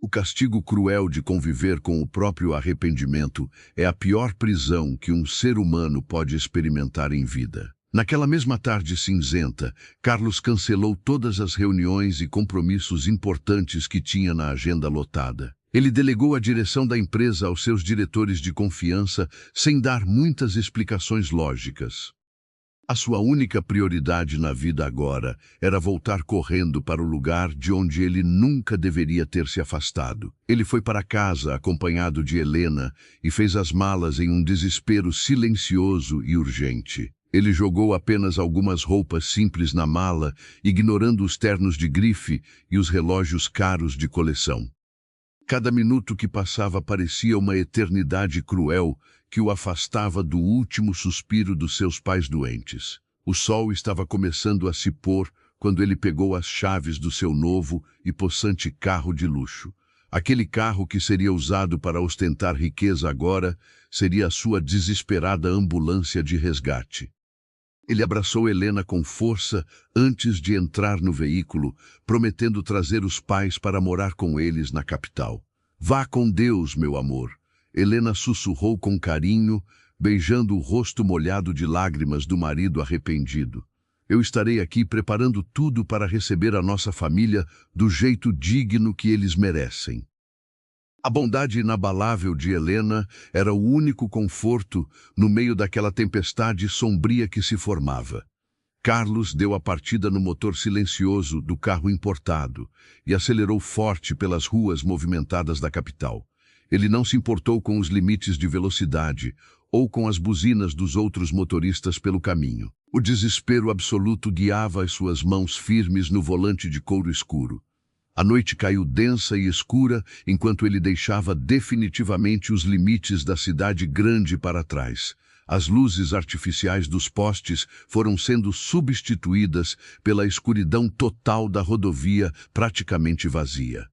O castigo cruel de conviver com o próprio arrependimento é a pior prisão que um ser humano pode experimentar em vida. Naquela mesma tarde cinzenta, Carlos cancelou todas as reuniões e compromissos importantes que tinha na agenda lotada. Ele delegou a direção da empresa aos seus diretores de confiança sem dar muitas explicações lógicas. A sua única prioridade na vida agora era voltar correndo para o lugar de onde ele nunca deveria ter se afastado. Ele foi para casa acompanhado de Helena e fez as malas em um desespero silencioso e urgente. Ele jogou apenas algumas roupas simples na mala, ignorando os ternos de grife e os relógios caros de coleção. Cada minuto que passava parecia uma eternidade cruel que o afastava do último suspiro dos seus pais doentes. O sol estava começando a se pôr quando ele pegou as chaves do seu novo e possante carro de luxo. Aquele carro que seria usado para ostentar riqueza agora seria a sua desesperada ambulância de resgate. Ele abraçou Helena com força antes de entrar no veículo, prometendo trazer os pais para morar com eles na capital. "Vá com Deus, meu amor", Helena sussurrou com carinho, beijando o rosto molhado de lágrimas do marido arrependido. "Eu estarei aqui preparando tudo para receber a nossa família do jeito digno que eles merecem." A bondade inabalável de Helena era o único conforto no meio daquela tempestade sombria que se formava. Carlos deu a partida no motor silencioso do carro importado e acelerou forte pelas ruas movimentadas da capital. Ele não se importou com os limites de velocidade ou com as buzinas dos outros motoristas pelo caminho. O desespero absoluto guiava as suas mãos firmes no volante de couro escuro. A noite caiu densa e escura enquanto ele deixava definitivamente os limites da cidade grande para trás. As luzes artificiais dos postes foram sendo substituídas pela escuridão total da rodovia praticamente vazia.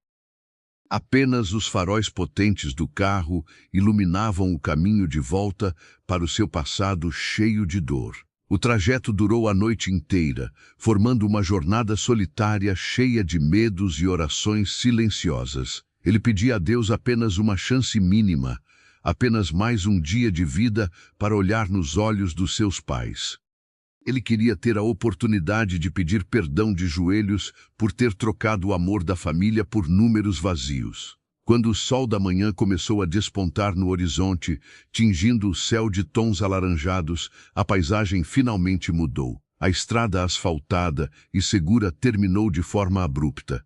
Apenas os faróis potentes do carro iluminavam o caminho de volta para o seu passado cheio de dor. O trajeto durou a noite inteira, formando uma jornada solitária cheia de medos e orações silenciosas. Ele pedia a Deus apenas uma chance mínima, apenas mais um dia de vida para olhar nos olhos dos seus pais. Ele queria ter a oportunidade de pedir perdão de joelhos por ter trocado o amor da família por números vazios. Quando o sol da manhã começou a despontar no horizonte, tingindo o céu de tons alaranjados, a paisagem finalmente mudou. A estrada asfaltada e segura terminou de forma abrupta.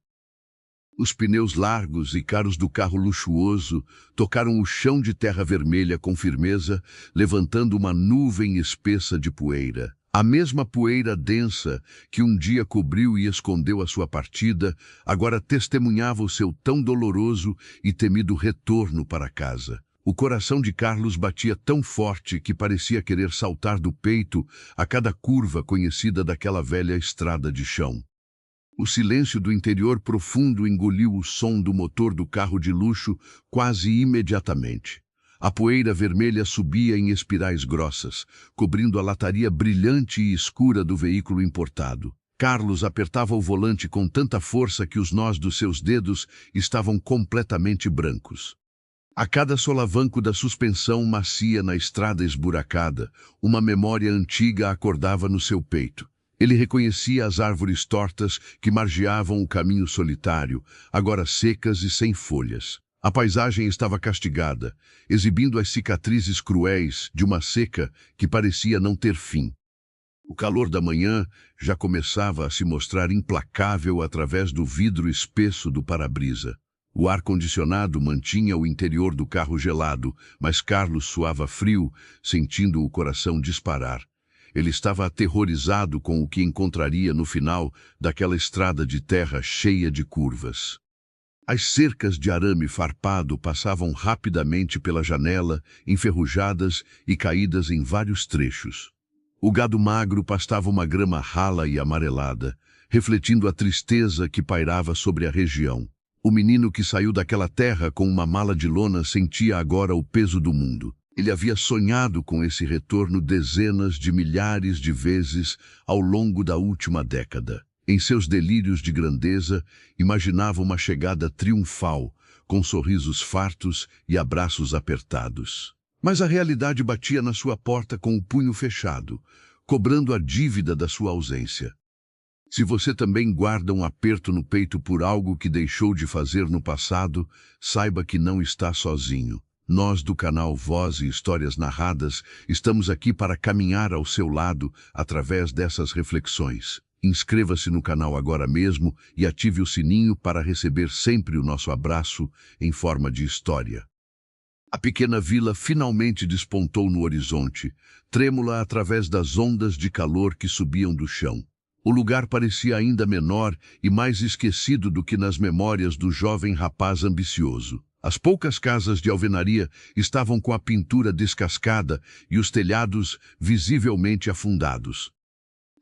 Os pneus largos e caros do carro luxuoso tocaram o chão de terra vermelha com firmeza, levantando uma nuvem espessa de poeira. A mesma poeira densa que um dia cobriu e escondeu a sua partida, agora testemunhava o seu tão doloroso e temido retorno para casa. O coração de Carlos batia tão forte que parecia querer saltar do peito a cada curva conhecida daquela velha estrada de chão. O silêncio do interior profundo engoliu o som do motor do carro de luxo quase imediatamente. A poeira vermelha subia em espirais grossas, cobrindo a lataria brilhante e escura do veículo importado. Carlos apertava o volante com tanta força que os nós dos seus dedos estavam completamente brancos. A cada solavanco da suspensão macia na estrada esburacada, uma memória antiga acordava no seu peito. Ele reconhecia as árvores tortas que margeavam o caminho solitário, agora secas e sem folhas. A paisagem estava castigada, exibindo as cicatrizes cruéis de uma seca que parecia não ter fim. O calor da manhã já começava a se mostrar implacável através do vidro espesso do para-brisa. O ar-condicionado mantinha o interior do carro gelado, mas Carlos suava frio, sentindo o coração disparar. Ele estava aterrorizado com o que encontraria no final daquela estrada de terra cheia de curvas. As cercas de arame farpado passavam rapidamente pela janela, enferrujadas e caídas em vários trechos. O gado magro pastava uma grama rala e amarelada, refletindo a tristeza que pairava sobre a região. O menino que saiu daquela terra com uma mala de lona sentia agora o peso do mundo. Ele havia sonhado com esse retorno dezenas de milhares de vezes ao longo da última década. Em seus delírios de grandeza, imaginava uma chegada triunfal, com sorrisos fartos e abraços apertados. Mas a realidade batia na sua porta com o punho fechado, cobrando a dívida da sua ausência. Se você também guarda um aperto no peito por algo que deixou de fazer no passado, saiba que não está sozinho. Nós do canal Voz e Histórias Narradas estamos aqui para caminhar ao seu lado através dessas reflexões. Inscreva-se no canal agora mesmo e ative o sininho para receber sempre o nosso abraço em forma de história. A pequena vila finalmente despontou no horizonte, trêmula através das ondas de calor que subiam do chão. O lugar parecia ainda menor e mais esquecido do que nas memórias do jovem rapaz ambicioso. As poucas casas de alvenaria estavam com a pintura descascada e os telhados visivelmente afundados.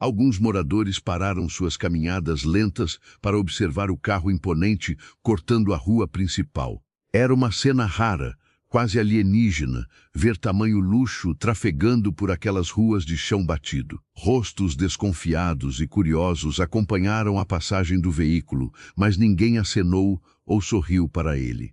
Alguns moradores pararam suas caminhadas lentas para observar o carro imponente cortando a rua principal. Era uma cena rara, quase alienígena, ver tamanho luxo trafegando por aquelas ruas de chão batido. Rostos desconfiados e curiosos acompanharam a passagem do veículo, mas ninguém acenou ou sorriu para ele.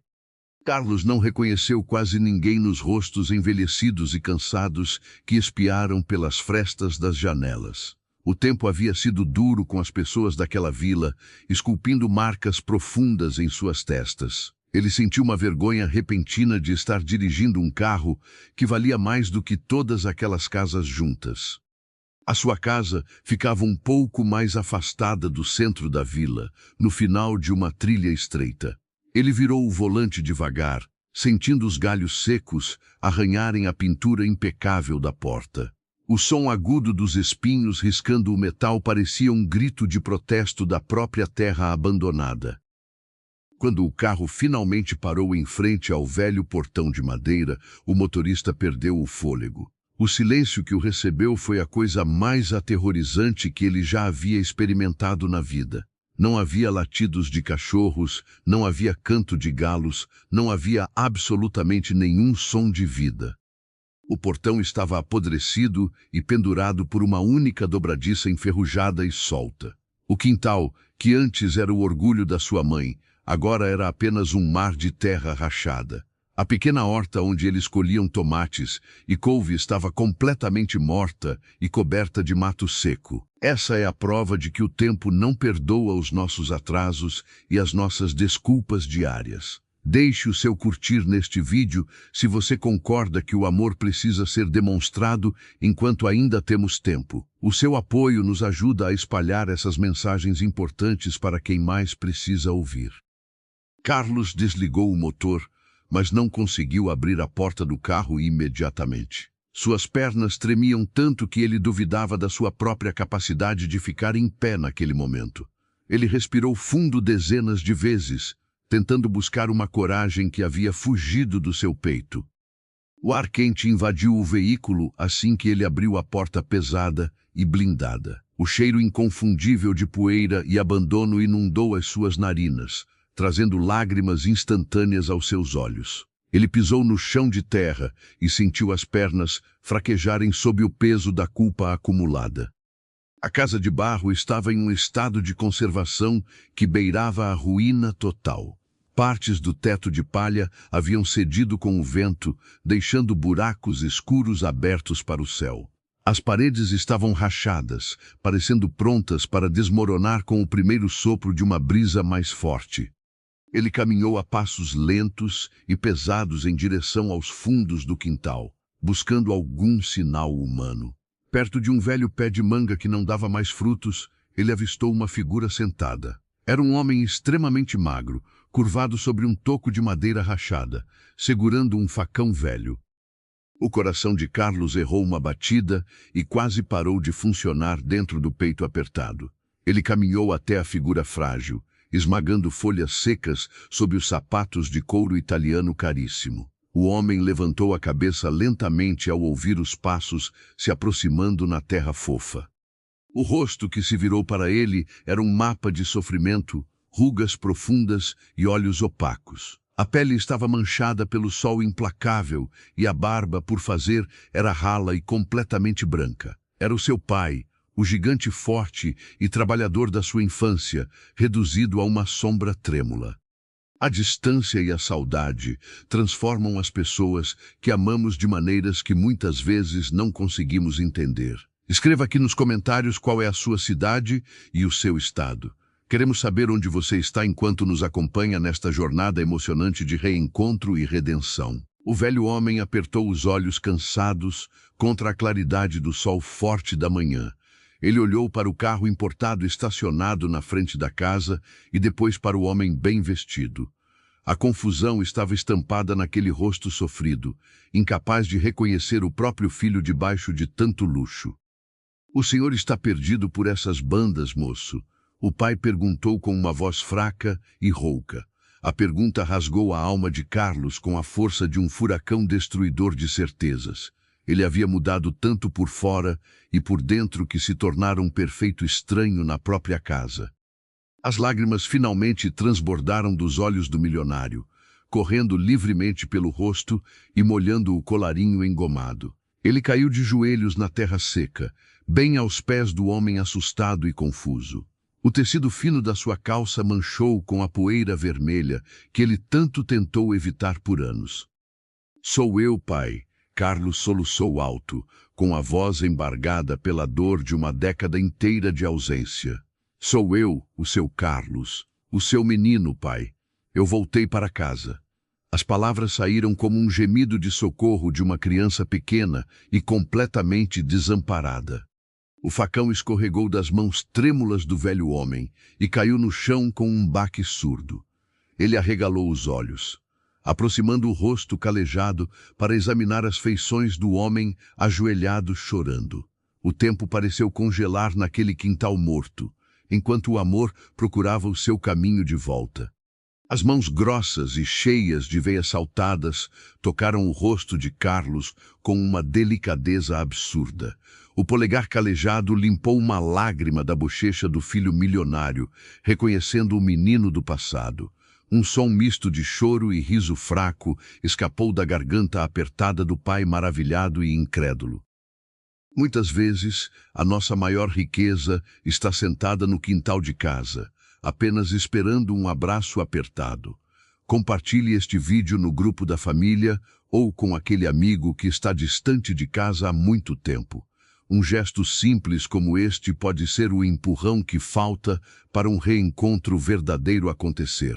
Carlos não reconheceu quase ninguém nos rostos envelhecidos e cansados que espiaram pelas frestas das janelas. O tempo havia sido duro com as pessoas daquela vila, esculpindo marcas profundas em suas testas. Ele sentiu uma vergonha repentina de estar dirigindo um carro que valia mais do que todas aquelas casas juntas. A sua casa ficava um pouco mais afastada do centro da vila, no final de uma trilha estreita. Ele virou o volante devagar, sentindo os galhos secos arranharem a pintura impecável da porta. O som agudo dos espinhos riscando o metal parecia um grito de protesto da própria terra abandonada. Quando o carro finalmente parou em frente ao velho portão de madeira, o motorista perdeu o fôlego. O silêncio que o recebeu foi a coisa mais aterrorizante que ele já havia experimentado na vida. Não havia latidos de cachorros, não havia canto de galos, não havia absolutamente nenhum som de vida. O portão estava apodrecido e pendurado por uma única dobradiça enferrujada e solta. O quintal, que antes era o orgulho da sua mãe, agora era apenas um mar de terra rachada. A pequena horta onde eles colhiam tomates e couve estava completamente morta e coberta de mato seco. Essa é a prova de que o tempo não perdoa os nossos atrasos e as nossas desculpas diárias. Deixe o seu curtir neste vídeo se você concorda que o amor precisa ser demonstrado enquanto ainda temos tempo. O seu apoio nos ajuda a espalhar essas mensagens importantes para quem mais precisa ouvir. Carlos desligou o motor, mas não conseguiu abrir a porta do carro imediatamente. Suas pernas tremiam tanto que ele duvidava da sua própria capacidade de ficar em pé naquele momento. Ele respirou fundo dezenas de vezes, tentando buscar uma coragem que havia fugido do seu peito. O ar quente invadiu o veículo assim que ele abriu a porta pesada e blindada. O cheiro inconfundível de poeira e abandono inundou as suas narinas, trazendo lágrimas instantâneas aos seus olhos. Ele pisou no chão de terra e sentiu as pernas fraquejarem sob o peso da culpa acumulada. A casa de barro estava em um estado de conservação que beirava a ruína total. Partes do teto de palha haviam cedido com o vento, deixando buracos escuros abertos para o céu. As paredes estavam rachadas, parecendo prontas para desmoronar com o primeiro sopro de uma brisa mais forte. Ele caminhou a passos lentos e pesados em direção aos fundos do quintal, buscando algum sinal humano. Perto de um velho pé de manga que não dava mais frutos, ele avistou uma figura sentada. Era um homem extremamente magro, curvado sobre um toco de madeira rachada, segurando um facão velho. O coração de Carlos errou uma batida e quase parou de funcionar dentro do peito apertado. Ele caminhou até a figura frágil, esmagando folhas secas sob os sapatos de couro italiano caríssimo. O homem levantou a cabeça lentamente ao ouvir os passos se aproximando na terra fofa. O rosto que se virou para ele era um mapa de sofrimento, rugas profundas e olhos opacos. A pele estava manchada pelo sol implacável e a barba, por fazer, era rala e completamente branca. Era o seu pai, o gigante forte e trabalhador da sua infância, reduzido a uma sombra trêmula. A distância e a saudade transformam as pessoas que amamos de maneiras que muitas vezes não conseguimos entender. Escreva aqui nos comentários qual é a sua cidade e o seu estado. Queremos saber onde você está enquanto nos acompanha nesta jornada emocionante de reencontro e redenção. O velho homem apertou os olhos cansados contra a claridade do sol forte da manhã. Ele olhou para o carro importado estacionado na frente da casa e depois para o homem bem vestido. A confusão estava estampada naquele rosto sofrido, incapaz de reconhecer o próprio filho debaixo de tanto luxo. "O senhor está perdido por essas bandas, moço?" O pai perguntou com uma voz fraca e rouca. A pergunta rasgou a alma de Carlos com a força de um furacão destruidor de certezas. Ele havia mudado tanto por fora e por dentro que se tornara um perfeito estranho na própria casa. As lágrimas finalmente transbordaram dos olhos do milionário, correndo livremente pelo rosto e molhando o colarinho engomado. Ele caiu de joelhos na terra seca, bem aos pés do homem assustado e confuso. O tecido fino da sua calça manchou com a poeira vermelha que ele tanto tentou evitar por anos. "Sou eu, pai." Carlos soluçou alto, com a voz embargada pela dor de uma década inteira de ausência. "Sou eu, o seu Carlos, o seu menino, pai. Eu voltei para casa." As palavras saíram como um gemido de socorro de uma criança pequena e completamente desamparada. O facão escorregou das mãos trêmulas do velho homem e caiu no chão com um baque surdo. Ele arregalou os olhos, aproximando o rosto calejado para examinar as feições do homem ajoelhado chorando. O tempo pareceu congelar naquele quintal morto, enquanto o amor procurava o seu caminho de volta. As mãos grossas e cheias de veias saltadas tocaram o rosto de Carlos com uma delicadeza absurda. O polegar calejado limpou uma lágrima da bochecha do filho milionário, reconhecendo o menino do passado. Um som misto de choro e riso fraco escapou da garganta apertada do pai maravilhado e incrédulo. Muitas vezes, a nossa maior riqueza está sentada no quintal de casa, apenas esperando um abraço apertado. Compartilhe este vídeo no grupo da família ou com aquele amigo que está distante de casa há muito tempo. Um gesto simples como este pode ser o empurrão que falta para um reencontro verdadeiro acontecer.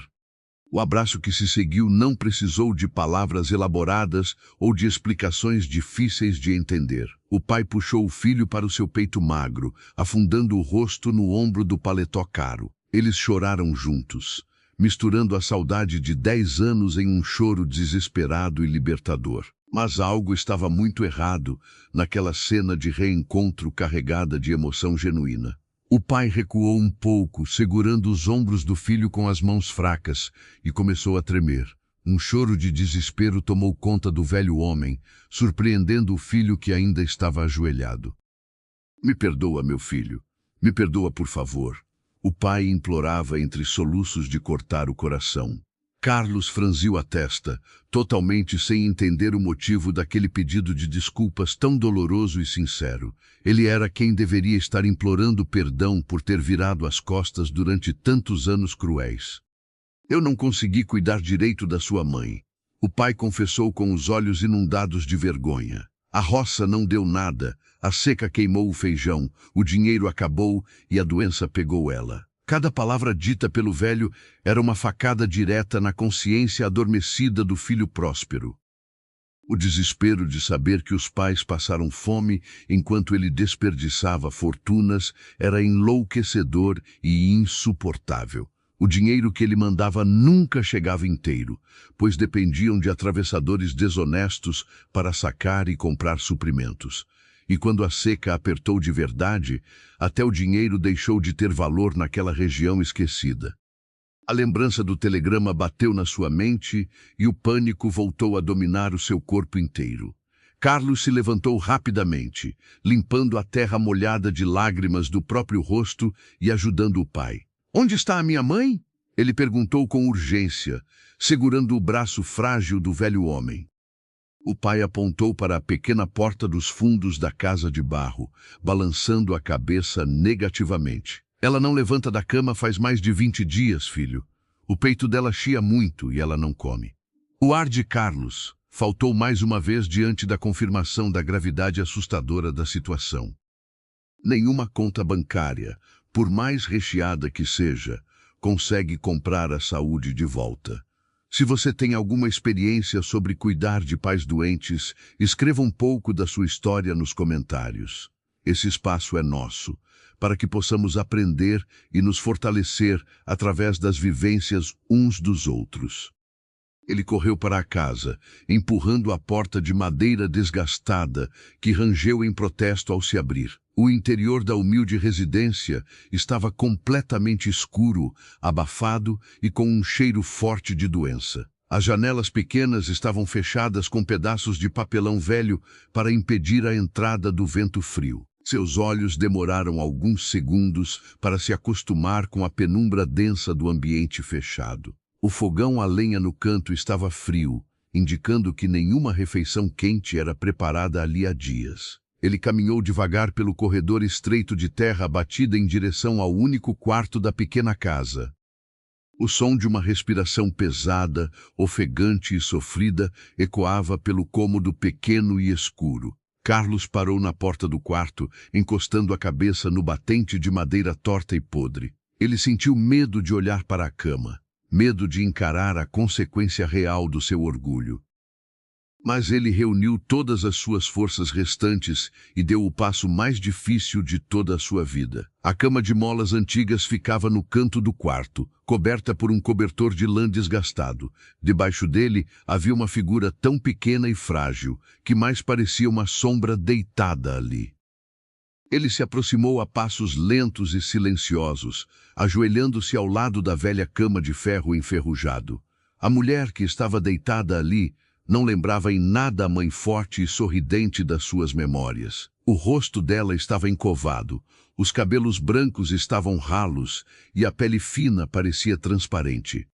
O abraço que se seguiu não precisou de palavras elaboradas ou de explicações difíceis de entender. O pai puxou o filho para o seu peito magro, afundando o rosto no ombro do paletó caro. Eles choraram juntos, misturando a saudade de 10 anos em um choro desesperado e libertador. Mas algo estava muito errado naquela cena de reencontro carregada de emoção genuína. O pai recuou um pouco, segurando os ombros do filho com as mãos fracas, e começou a tremer. Um choro de desespero tomou conta do velho homem, surpreendendo o filho que ainda estava ajoelhado. "Me perdoa, meu filho. Me perdoa, por favor." O pai implorava entre soluços de cortar o coração. Carlos franziu a testa, totalmente sem entender o motivo daquele pedido de desculpas tão doloroso e sincero. Ele era quem deveria estar implorando perdão por ter virado as costas durante tantos anos cruéis. "Eu não consegui cuidar direito da sua mãe." O pai confessou com os olhos inundados de vergonha. "A roça não deu nada, a seca queimou o feijão, o dinheiro acabou e a doença pegou ela." Cada palavra dita pelo velho era uma facada direta na consciência adormecida do filho próspero. O desespero de saber que os pais passaram fome enquanto ele desperdiçava fortunas era enlouquecedor e insuportável. O dinheiro que ele mandava nunca chegava inteiro, pois dependiam de atravessadores desonestos para sacar e comprar suprimentos. E quando a seca apertou de verdade, até o dinheiro deixou de ter valor naquela região esquecida. A lembrança do telegrama bateu na sua mente e o pânico voltou a dominar o seu corpo inteiro. Carlos se levantou rapidamente, limpando a terra molhada de lágrimas do próprio rosto e ajudando o pai. "Onde está a minha mãe?" ele perguntou com urgência, segurando o braço frágil do velho homem. O pai apontou para a pequena porta dos fundos da casa de barro, balançando a cabeça negativamente. "Ela não levanta da cama faz mais de 20 dias, filho." O peito dela chia muito e ela não come. O ar de Carlos faltou mais uma vez diante da confirmação da gravidade assustadora da situação. Nenhuma conta bancária, por mais recheada que seja, consegue comprar a saúde de volta. Se você tem alguma experiência sobre cuidar de pais doentes, escreva um pouco da sua história nos comentários. Esse espaço é nosso, para que possamos aprender e nos fortalecer através das vivências uns dos outros. Ele correu para a casa, empurrando a porta de madeira desgastada, que rangeu em protesto ao se abrir. O interior da humilde residência estava completamente escuro, abafado e com um cheiro forte de doença. As janelas pequenas estavam fechadas com pedaços de papelão velho para impedir a entrada do vento frio. Seus olhos demoraram alguns segundos para se acostumar com a penumbra densa do ambiente fechado. O fogão a lenha no canto estava frio, indicando que nenhuma refeição quente era preparada ali há dias. Ele caminhou devagar pelo corredor estreito de terra batida em direção ao único quarto da pequena casa. O som de uma respiração pesada, ofegante e sofrida ecoava pelo cômodo pequeno e escuro. Carlos parou na porta do quarto, encostando a cabeça no batente de madeira torta e podre. Ele sentiu medo de olhar para a cama. Medo de encarar a consequência real do seu orgulho. Mas ele reuniu todas as suas forças restantes e deu o passo mais difícil de toda a sua vida. A cama de molas antigas ficava no canto do quarto, coberta por um cobertor de lã desgastado. Debaixo dele havia uma figura tão pequena e frágil que mais parecia uma sombra deitada ali. Ele se aproximou a passos lentos e silenciosos, ajoelhando-se ao lado da velha cama de ferro enferrujado. A mulher que estava deitada ali não lembrava em nada a mãe forte e sorridente das suas memórias. O rosto dela estava encovado, os cabelos brancos estavam ralos e a pele fina parecia transparente.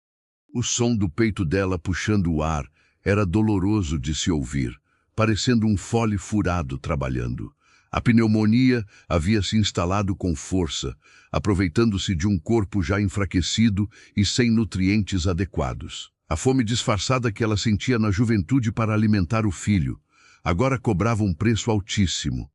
O som do peito dela puxando o ar era doloroso de se ouvir, parecendo um fole furado trabalhando. A pneumonia havia se instalado com força, aproveitando-se de um corpo já enfraquecido e sem nutrientes adequados. A fome disfarçada que ela sentia na juventude para alimentar o filho, agora cobrava um preço altíssimo.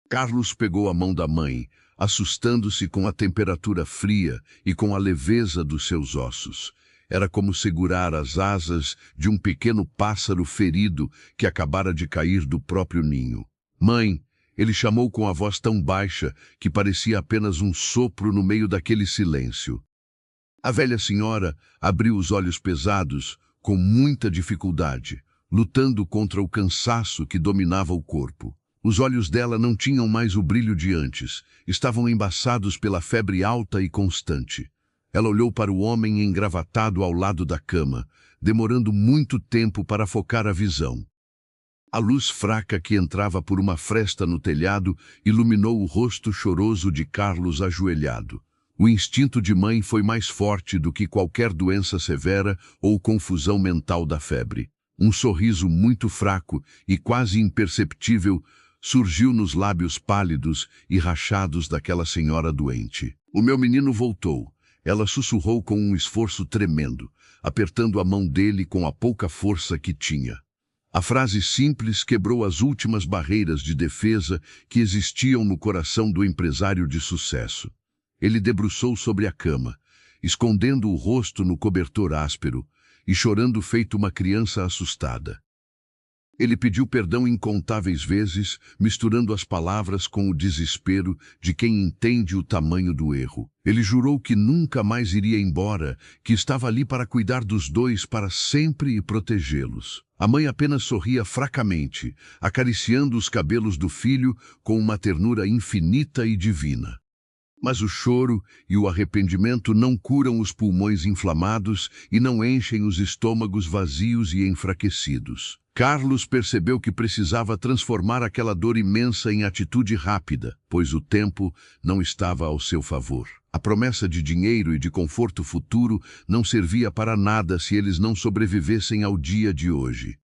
Carlos pegou a mão da mãe, assustando-se com a temperatura fria e com a leveza dos seus ossos. Era como segurar as asas de um pequeno pássaro ferido que acabara de cair do próprio ninho. Mãe! Ele chamou com a voz tão baixa que parecia apenas um sopro no meio daquele silêncio. A velha senhora abriu os olhos pesados, com muita dificuldade, lutando contra o cansaço que dominava o corpo. Os olhos dela não tinham mais o brilho de antes, estavam embaçados pela febre alta e constante. Ela olhou para o homem engravatado ao lado da cama, demorando muito tempo para focar a visão. A luz fraca que entrava por uma fresta no telhado iluminou o rosto choroso de Carlos ajoelhado. O instinto de mãe foi mais forte do que qualquer doença severa ou confusão mental da febre. Um sorriso muito fraco e quase imperceptível surgiu nos lábios pálidos e rachados daquela senhora doente. O meu menino voltou. Ela sussurrou com um esforço tremendo, apertando a mão dele com a pouca força que tinha. A frase simples quebrou as últimas barreiras de defesa que existiam no coração do empresário de sucesso. Ele debruçou sobre a cama, escondendo o rosto no cobertor áspero e chorando feito uma criança assustada. Ele pediu perdão incontáveis vezes, misturando as palavras com o desespero de quem entende o tamanho do erro. Ele jurou que nunca mais iria embora, que estava ali para cuidar dos dois para sempre e protegê-los. A mãe apenas sorria fracamente, acariciando os cabelos do filho com uma ternura infinita e divina. Mas o choro e o arrependimento não curam os pulmões inflamados e não enchem os estômagos vazios e enfraquecidos. Carlos percebeu que precisava transformar aquela dor imensa em atitude rápida, pois o tempo não estava ao seu favor. A promessa de dinheiro e de conforto futuro não servia para nada se eles não sobrevivessem ao dia de hoje.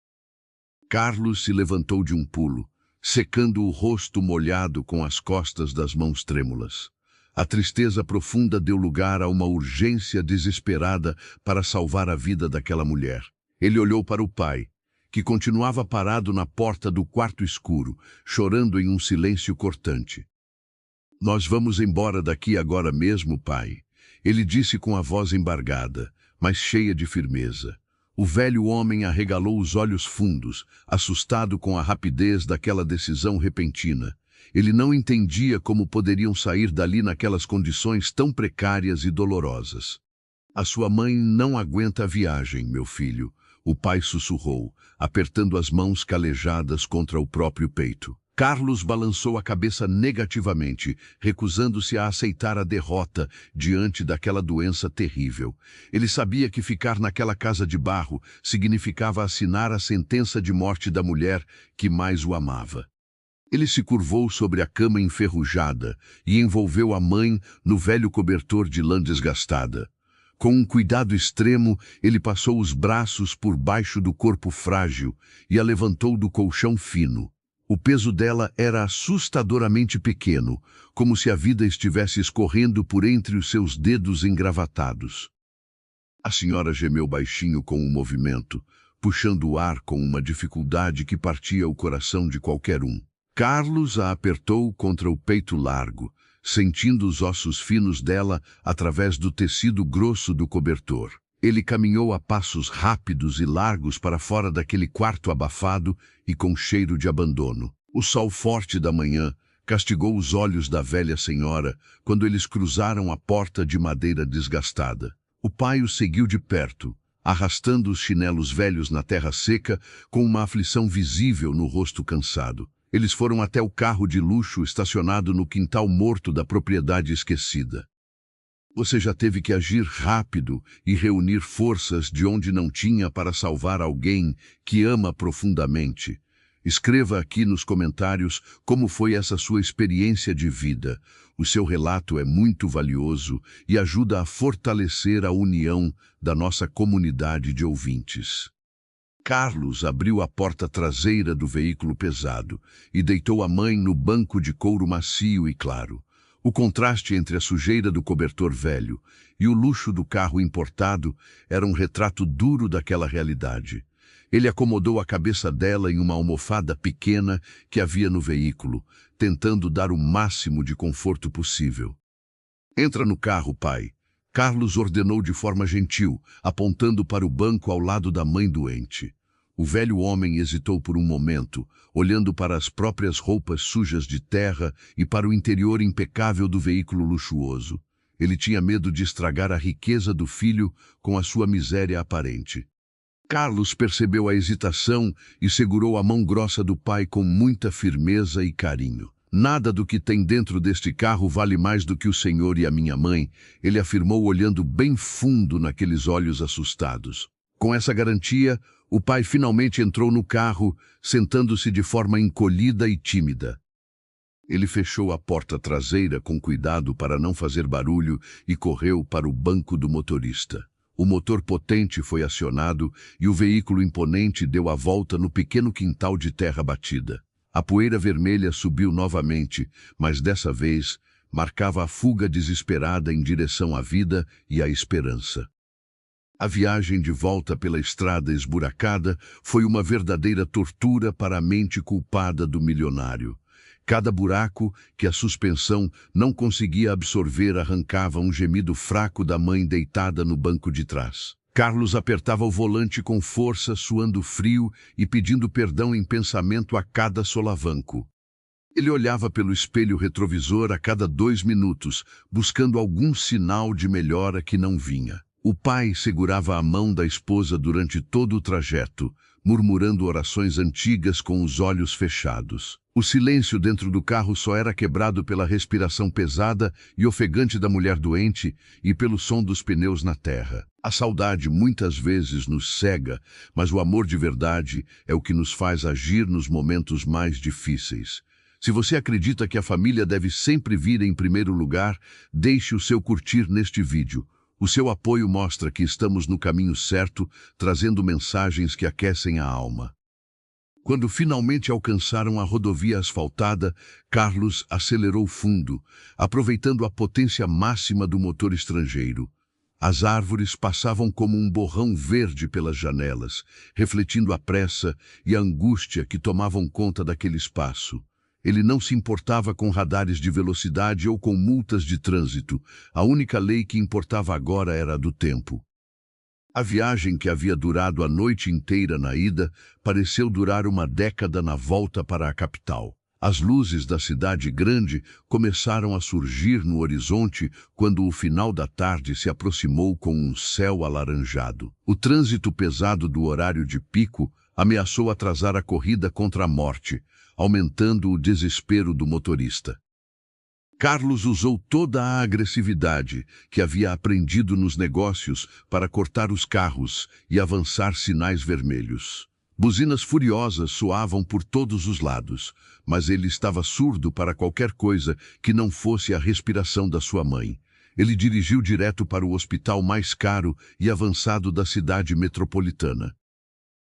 Carlos se levantou de um pulo, secando o rosto molhado com as costas das mãos trêmulas. A tristeza profunda deu lugar a uma urgência desesperada para salvar a vida daquela mulher. Ele olhou para o pai, que continuava parado na porta do quarto escuro, chorando em um silêncio cortante. "Nós vamos embora daqui agora mesmo, pai", ele disse com a voz embargada, mas cheia de firmeza. O velho homem arregalou os olhos fundos, assustado com a rapidez daquela decisão repentina. Ele não entendia como poderiam sair dali naquelas condições tão precárias e dolorosas. "A sua mãe não aguenta a viagem, meu filho", o pai sussurrou, apertando as mãos calejadas contra o próprio peito. Carlos balançou a cabeça negativamente, recusando-se a aceitar a derrota diante daquela doença terrível. Ele sabia que ficar naquela casa de barro significava assinar a sentença de morte da mulher que mais o amava. Ele se curvou sobre a cama enferrujada e envolveu a mãe no velho cobertor de lã desgastada. Com um cuidado extremo, ele passou os braços por baixo do corpo frágil e a levantou do colchão fino. O peso dela era assustadoramente pequeno, como se a vida estivesse escorrendo por entre os seus dedos engravatados. A senhora gemeu baixinho com o movimento, puxando o ar com uma dificuldade que partia o coração de qualquer um. Carlos a apertou contra o peito largo, sentindo os ossos finos dela através do tecido grosso do cobertor. Ele caminhou a passos rápidos e largos para fora daquele quarto abafado e com cheiro de abandono. O sol forte da manhã castigou os olhos da velha senhora quando eles cruzaram a porta de madeira desgastada. O pai o seguiu de perto, arrastando os chinelos velhos na terra seca com uma aflição visível no rosto cansado. Eles foram até o carro de luxo estacionado no quintal morto da propriedade esquecida. "Você já teve que agir rápido e reunir forças de onde não tinha para salvar alguém que ama profundamente. Escreva aqui nos comentários como foi essa sua experiência de vida. O seu relato é muito valioso e ajuda a fortalecer a união da nossa comunidade de ouvintes." Carlos abriu a porta traseira do veículo pesado e deitou a mãe no banco de couro macio e claro. O contraste entre a sujeira do cobertor velho e o luxo do carro importado era um retrato duro daquela realidade. Ele acomodou a cabeça dela em uma almofada pequena que havia no veículo, tentando dar o máximo de conforto possível. "Entra no carro, pai", Carlos ordenou de forma gentil, apontando para o banco ao lado da mãe doente. O velho homem hesitou por um momento, olhando para as próprias roupas sujas de terra e para o interior impecável do veículo luxuoso. Ele tinha medo de estragar a riqueza do filho com a sua miséria aparente. Carlos percebeu a hesitação e segurou a mão grossa do pai com muita firmeza e carinho. "Nada do que tem dentro deste carro vale mais do que o senhor e a minha mãe", ele afirmou olhando bem fundo naqueles olhos assustados. Com essa garantia, o pai finalmente entrou no carro, sentando-se de forma encolhida e tímida. Ele fechou a porta traseira com cuidado para não fazer barulho e correu para o banco do motorista. O motor potente foi acionado e o veículo imponente deu a volta no pequeno quintal de terra batida. A poeira vermelha subiu novamente, mas dessa vez marcava a fuga desesperada em direção à vida e à esperança. A viagem de volta pela estrada esburacada foi uma verdadeira tortura para a mente culpada do milionário. Cada buraco que a suspensão não conseguia absorver arrancava um gemido fraco da mãe deitada no banco de trás. Carlos apertava o volante com força, suando frio e pedindo perdão em pensamento a cada solavanco. Ele olhava pelo espelho retrovisor a cada 2 minutos, buscando algum sinal de melhora que não vinha. O pai segurava a mão da esposa durante todo o trajeto, murmurando orações antigas com os olhos fechados. O silêncio dentro do carro só era quebrado pela respiração pesada e ofegante da mulher doente e pelo som dos pneus na terra. A saudade muitas vezes nos cega, mas o amor de verdade é o que nos faz agir nos momentos mais difíceis. Se você acredita que a família deve sempre vir em primeiro lugar, deixe o seu curtir neste vídeo. O seu apoio mostra que estamos no caminho certo, trazendo mensagens que aquecem a alma. Quando finalmente alcançaram a rodovia asfaltada, Carlos acelerou fundo, aproveitando a potência máxima do motor estrangeiro. As árvores passavam como um borrão verde pelas janelas, refletindo a pressa e a angústia que tomavam conta daquele espaço. Ele não se importava com radares de velocidade ou com multas de trânsito. A única lei que importava agora era a do tempo. A viagem, que havia durado a noite inteira na ida, pareceu durar uma década na volta para a capital. As luzes da cidade grande começaram a surgir no horizonte quando o final da tarde se aproximou com um céu alaranjado. O trânsito pesado do horário de pico ameaçou atrasar a corrida contra a morte, aumentando o desespero do motorista. Carlos usou toda a agressividade que havia aprendido nos negócios para cortar os carros e avançar sinais vermelhos. Buzinas furiosas soavam por todos os lados, mas ele estava surdo para qualquer coisa que não fosse a respiração da sua mãe. Ele dirigiu direto para o hospital mais caro e avançado da cidade metropolitana.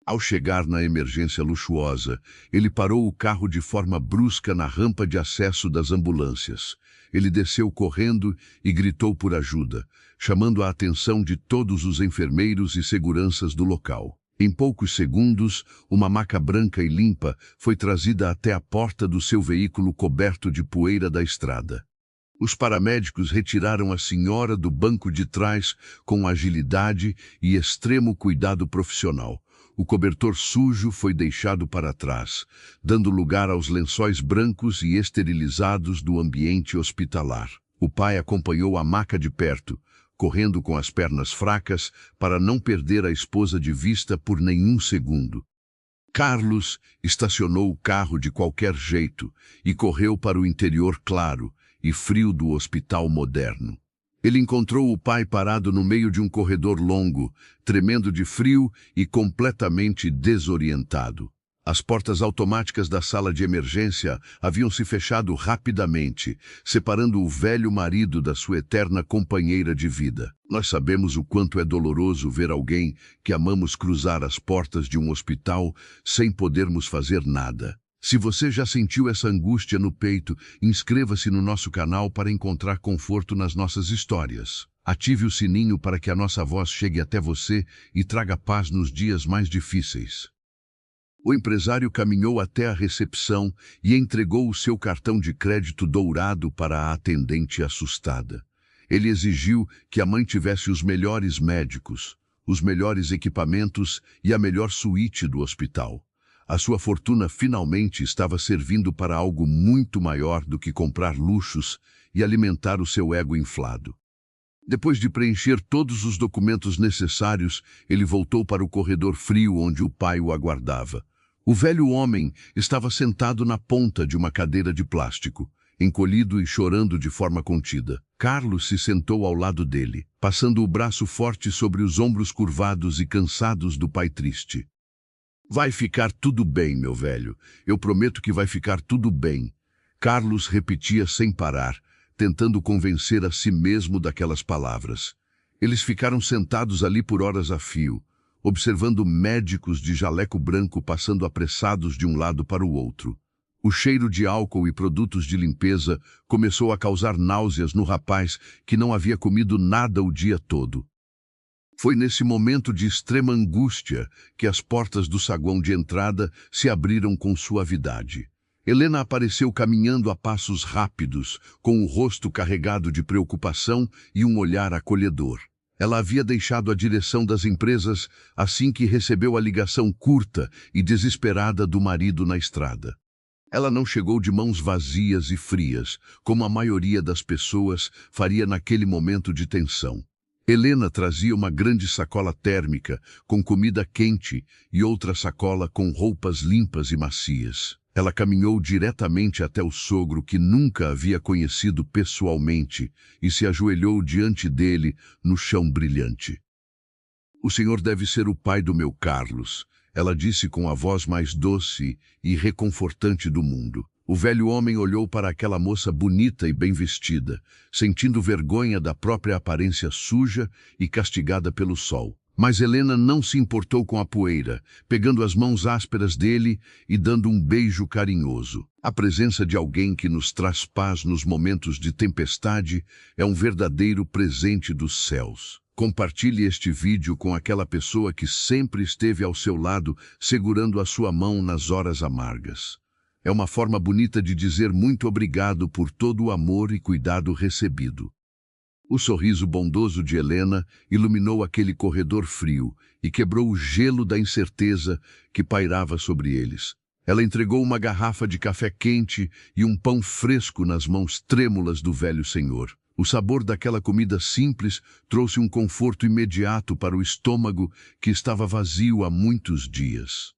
Ao chegar na emergência luxuosa, ele parou o carro de forma brusca na rampa de acesso das ambulâncias. Ele desceu correndo e gritou por ajuda, chamando a atenção de todos os enfermeiros e seguranças do local. Em poucos segundos, uma maca branca e limpa foi trazida até a porta do seu veículo coberto de poeira da estrada. Os paramédicos retiraram a senhora do banco de trás com agilidade e extremo cuidado profissional. O cobertor sujo foi deixado para trás, dando lugar aos lençóis brancos e esterilizados do ambiente hospitalar. O pai acompanhou a maca de perto, correndo com as pernas fracas para não perder a esposa de vista por nenhum segundo. Carlos estacionou o carro de qualquer jeito e correu para o interior claro e frio do hospital moderno. Ele encontrou o pai parado no meio de um corredor longo, tremendo de frio e completamente desorientado. As portas automáticas da sala de emergência haviam se fechado rapidamente, separando o velho marido da sua eterna companheira de vida. Nós sabemos o quanto é doloroso ver alguém que amamos cruzar as portas de um hospital sem podermos fazer nada. Se você já sentiu essa angústia no peito, inscreva-se no nosso canal para encontrar conforto nas nossas histórias. Ative o sininho para que a nossa voz chegue até você e traga paz nos dias mais difíceis. O empresário caminhou até a recepção e entregou o seu cartão de crédito dourado para a atendente assustada. Ele exigiu que a mãe tivesse os melhores médicos, os melhores equipamentos e a melhor suíte do hospital. A sua fortuna finalmente estava servindo para algo muito maior do que comprar luxos e alimentar o seu ego inflado. Depois de preencher todos os documentos necessários, ele voltou para o corredor frio onde o pai o aguardava. O velho homem estava sentado na ponta de uma cadeira de plástico, encolhido e chorando de forma contida. Carlos se sentou ao lado dele, passando o braço forte sobre os ombros curvados e cansados do pai triste. Vai ficar tudo bem, meu velho. Eu prometo que vai ficar tudo bem. Carlos repetia sem parar, tentando convencer a si mesmo daquelas palavras. Eles ficaram sentados ali por horas a fio, observando médicos de jaleco branco passando apressados de um lado para o outro. O cheiro de álcool e produtos de limpeza começou a causar náuseas no rapaz que não havia comido nada o dia todo. Foi nesse momento de extrema angústia que as portas do saguão de entrada se abriram com suavidade. Helena apareceu caminhando a passos rápidos, com o rosto carregado de preocupação e um olhar acolhedor. Ela havia deixado a direção das empresas assim que recebeu a ligação curta e desesperada do marido na estrada. Ela não chegou de mãos vazias e frias, como a maioria das pessoas faria naquele momento de tensão. Helena trazia uma grande sacola térmica, com comida quente, e outra sacola com roupas limpas e macias. Ela caminhou diretamente até o sogro que nunca havia conhecido pessoalmente e se ajoelhou diante dele no chão brilhante. O senhor deve ser o pai do meu Carlos, ela disse com a voz mais doce e reconfortante do mundo. O velho homem olhou para aquela moça bonita e bem vestida, sentindo vergonha da própria aparência suja e castigada pelo sol. Mas Helena não se importou com a poeira, pegando as mãos ásperas dele e dando um beijo carinhoso. A presença de alguém que nos traz paz nos momentos de tempestade é um verdadeiro presente dos céus. Compartilhe este vídeo com aquela pessoa que sempre esteve ao seu lado, segurando a sua mão nas horas amargas. É uma forma bonita de dizer muito obrigado por todo o amor e cuidado recebido. O sorriso bondoso de Helena iluminou aquele corredor frio e quebrou o gelo da incerteza que pairava sobre eles. Ela entregou uma garrafa de café quente e um pão fresco nas mãos trêmulas do velho senhor. O sabor daquela comida simples trouxe um conforto imediato para o estômago que estava vazio há muitos dias.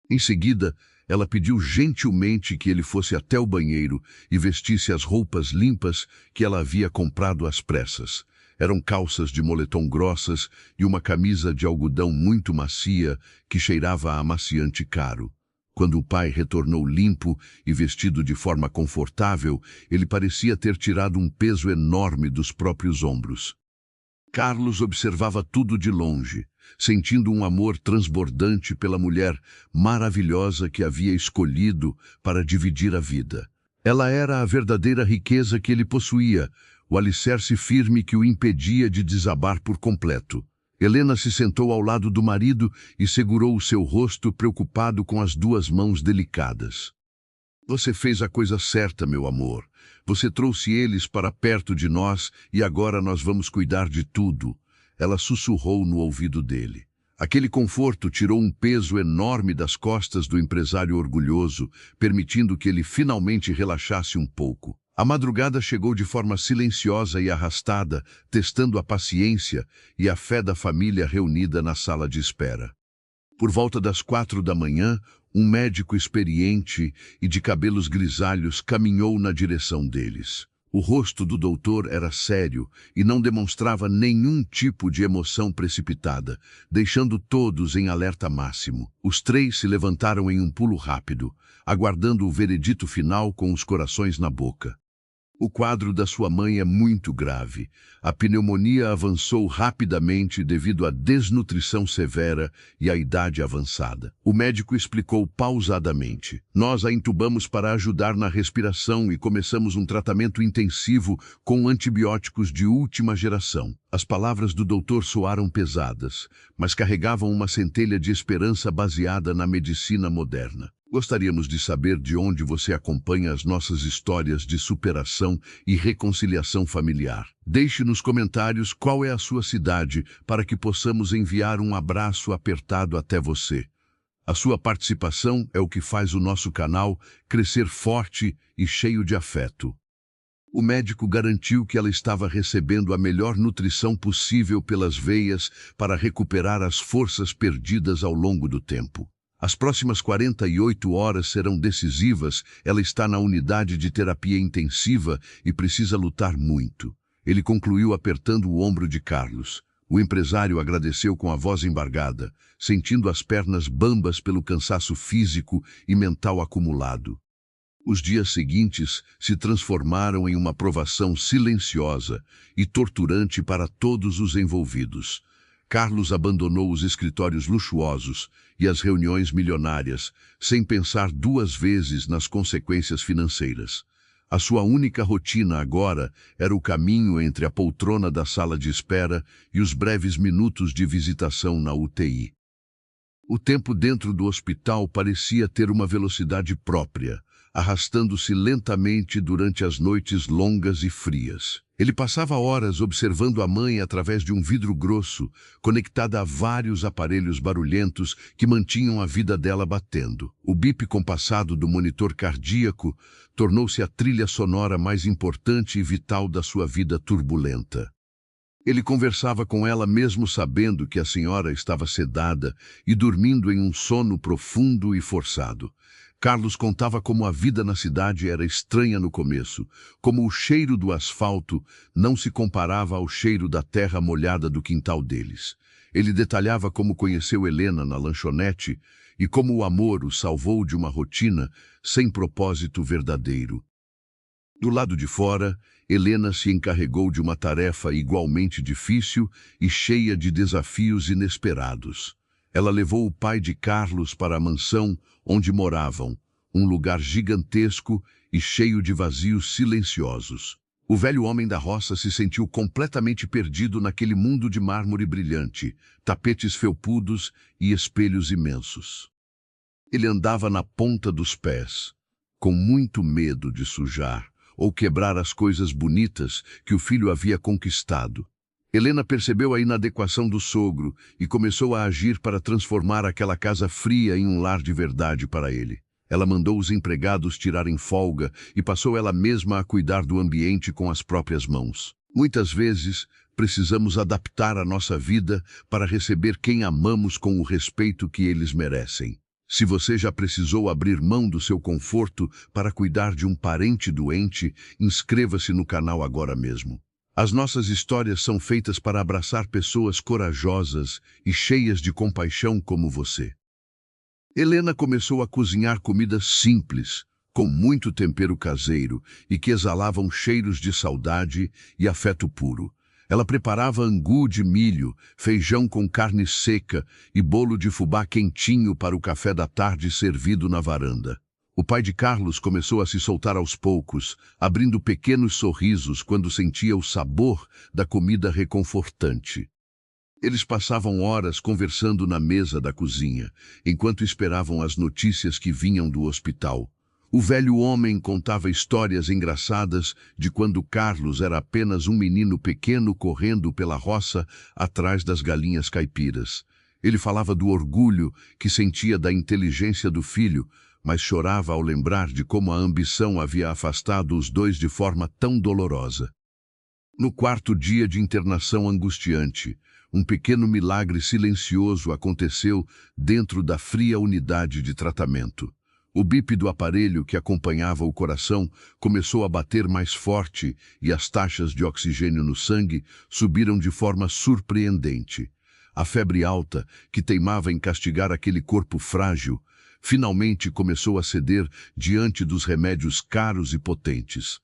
Em seguida, ela pediu gentilmente que ele fosse até o banheiro e vestisse as roupas limpas que ela havia comprado às pressas. Eram calças de moletom grossas e uma camisa de algodão muito macia que cheirava a amaciante caro. Quando o pai retornou limpo e vestido de forma confortável, ele parecia ter tirado um peso enorme dos próprios ombros. Carlos observava tudo de longe, sentindo um amor transbordante pela mulher maravilhosa que havia escolhido para dividir a vida. Ela era a verdadeira riqueza que ele possuía, o alicerce firme que o impedia de desabar por completo. Helena se sentou ao lado do marido e segurou o seu rosto preocupado com as duas mãos delicadas. Você fez a coisa certa, meu amor. Você trouxe eles para perto de nós e agora nós vamos cuidar de tudo. Ela sussurrou no ouvido dele. Aquele conforto tirou um peso enorme das costas do empresário orgulhoso, permitindo que ele finalmente relaxasse um pouco. A madrugada chegou de forma silenciosa e arrastada, testando a paciência e a fé da família reunida na sala de espera. Por volta das 4 da manhã, um médico experiente e de cabelos grisalhos caminhou na direção deles. O rosto do doutor era sério e não demonstrava nenhum tipo de emoção precipitada, deixando todos em alerta máximo. Os três se levantaram em um pulo rápido, aguardando o veredito final com os corações na boca. O quadro da sua mãe é muito grave. A pneumonia avançou rapidamente devido à desnutrição severa e à idade avançada. O médico explicou pausadamente. Nós a entubamos para ajudar na respiração e começamos um tratamento intensivo com antibióticos de última geração. As palavras do doutor soaram pesadas, mas carregavam uma centelha de esperança baseada na medicina moderna. Gostaríamos de saber de onde você acompanha as nossas histórias de superação e reconciliação familiar. Deixe nos comentários qual é a sua cidade para que possamos enviar um abraço apertado até você. A sua participação é o que faz o nosso canal crescer forte e cheio de afeto. O médico garantiu que ela estava recebendo a melhor nutrição possível pelas veias para recuperar as forças perdidas ao longo do tempo. As próximas 48 horas serão decisivas. Ela está na unidade de terapia intensiva e precisa lutar muito. Ele concluiu apertando o ombro de Carlos. O empresário agradeceu com a voz embargada, sentindo as pernas bambas pelo cansaço físico e mental acumulado. Os dias seguintes se transformaram em uma provação silenciosa e torturante para todos os envolvidos. Carlos abandonou os escritórios luxuosos e as reuniões milionárias, sem pensar duas vezes nas consequências financeiras. A sua única rotina agora era o caminho entre a poltrona da sala de espera e os breves minutos de visitação na UTI. O tempo dentro do hospital parecia ter uma velocidade própria, arrastando-se lentamente durante as noites longas e frias. Ele passava horas observando a mãe através de um vidro grosso, conectada a vários aparelhos barulhentos que mantinham a vida dela batendo. O bip compassado do monitor cardíaco tornou-se a trilha sonora mais importante e vital da sua vida turbulenta. Ele conversava com ela mesmo sabendo que a senhora estava sedada e dormindo em um sono profundo e forçado. Carlos contava como a vida na cidade era estranha no começo, como o cheiro do asfalto não se comparava ao cheiro da terra molhada do quintal deles. Ele detalhava como conheceu Helena na lanchonete e como o amor o salvou de uma rotina sem propósito verdadeiro. Do lado de fora, Helena se encarregou de uma tarefa igualmente difícil e cheia de desafios inesperados. Ela levou o pai de Carlos para a mansão onde moravam, um lugar gigantesco e cheio de vazios silenciosos. O velho homem da roça se sentiu completamente perdido naquele mundo de mármore brilhante, tapetes felpudos e espelhos imensos. Ele andava na ponta dos pés, com muito medo de sujar ou quebrar as coisas bonitas que o filho havia conquistado. Helena percebeu a inadequação do sogro e começou a agir para transformar aquela casa fria em um lar de verdade para ele. Ela mandou os empregados tirarem folga e passou ela mesma a cuidar do ambiente com as próprias mãos. Muitas vezes, precisamos adaptar a nossa vida para receber quem amamos com o respeito que eles merecem. Se você já precisou abrir mão do seu conforto para cuidar de um parente doente, inscreva-se no canal agora mesmo. As nossas histórias são feitas para abraçar pessoas corajosas e cheias de compaixão como você. Helena começou a cozinhar comidas simples, com muito tempero caseiro e que exalavam cheiros de saudade e afeto puro. Ela preparava angu de milho, feijão com carne seca e bolo de fubá quentinho para o café da tarde servido na varanda. O pai de Carlos começou a se soltar aos poucos, abrindo pequenos sorrisos quando sentia o sabor da comida reconfortante. Eles passavam horas conversando na mesa da cozinha, enquanto esperavam as notícias que vinham do hospital. O velho homem contava histórias engraçadas de quando Carlos era apenas um menino pequeno correndo pela roça atrás das galinhas caipiras. Ele falava do orgulho que sentia da inteligência do filho, mas chorava ao lembrar de como a ambição havia afastado os dois de forma tão dolorosa. No quarto dia de internação angustiante, um pequeno milagre silencioso aconteceu dentro da fria unidade de tratamento. O bip do aparelho que acompanhava o coração começou a bater mais forte e as taxas de oxigênio no sangue subiram de forma surpreendente. A febre alta, que teimava em castigar aquele corpo frágil, finalmente começou a ceder diante dos remédios caros e potentes.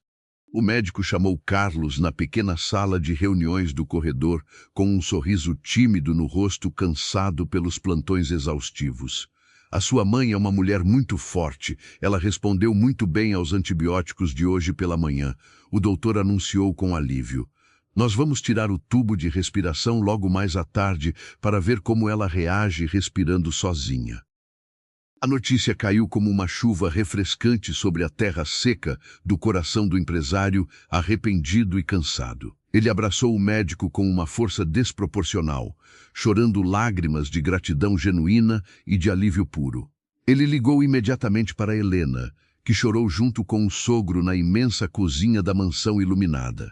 O médico chamou Carlos na pequena sala de reuniões do corredor, com um sorriso tímido no rosto cansado pelos plantões exaustivos. A sua mãe é uma mulher muito forte. Ela respondeu muito bem aos antibióticos de hoje pela manhã. O doutor anunciou com alívio. Nós vamos tirar o tubo de respiração logo mais à tarde para ver como ela reage respirando sozinha. A notícia caiu como uma chuva refrescante sobre a terra seca do coração do empresário, arrependido e cansado. Ele abraçou o médico com uma força desproporcional, chorando lágrimas de gratidão genuína e de alívio puro. Ele ligou imediatamente para Helena, que chorou junto com o sogro na imensa cozinha da mansão iluminada.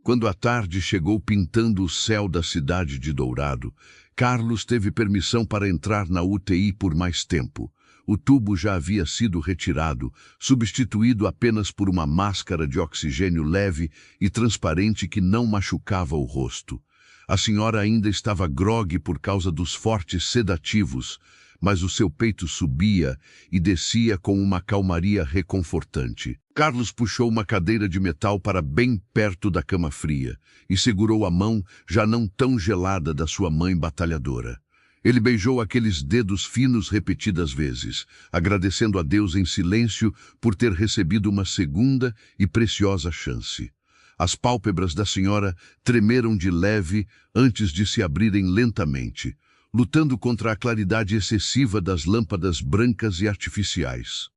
Quando a tarde chegou pintando o céu da cidade de Dourado, Carlos teve permissão para entrar na UTI por mais tempo. O tubo já havia sido retirado, substituído apenas por uma máscara de oxigênio leve e transparente que não machucava o rosto. A senhora ainda estava grogue por causa dos fortes sedativos, mas o seu peito subia e descia com uma calmaria reconfortante. Carlos puxou uma cadeira de metal para bem perto da cama fria e segurou a mão já não tão gelada da sua mãe batalhadora. Ele beijou aqueles dedos finos repetidas vezes, agradecendo a Deus em silêncio por ter recebido uma segunda e preciosa chance. As pálpebras da senhora tremeram de leve antes de se abrirem lentamente, lutando contra a claridade excessiva das lâmpadas brancas e artificiais.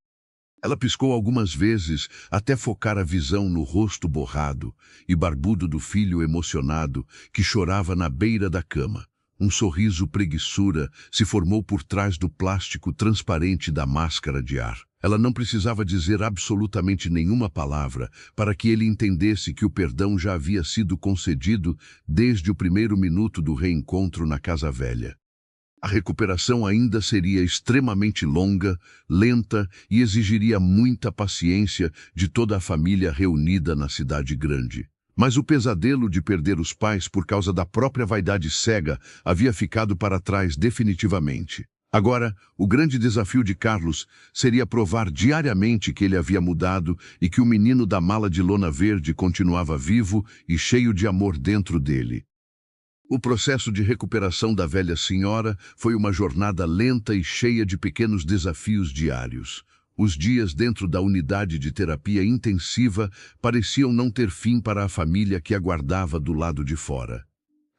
Ela piscou algumas vezes até focar a visão no rosto borrado e barbudo do filho emocionado que chorava na beira da cama. Um sorriso preguiçura se formou por trás do plástico transparente da máscara de ar. Ela não precisava dizer absolutamente nenhuma palavra para que ele entendesse que o perdão já havia sido concedido desde o primeiro minuto do reencontro na casa velha. A recuperação ainda seria extremamente longa, lenta e exigiria muita paciência de toda a família reunida na cidade grande. Mas o pesadelo de perder os pais por causa da própria vaidade cega havia ficado para trás definitivamente. Agora, o grande desafio de Carlos seria provar diariamente que ele havia mudado e que o menino da mala de lona verde continuava vivo e cheio de amor dentro dele. O processo de recuperação da velha senhora foi uma jornada lenta e cheia de pequenos desafios diários. Os dias dentro da unidade de terapia intensiva pareciam não ter fim para a família que aguardava do lado de fora.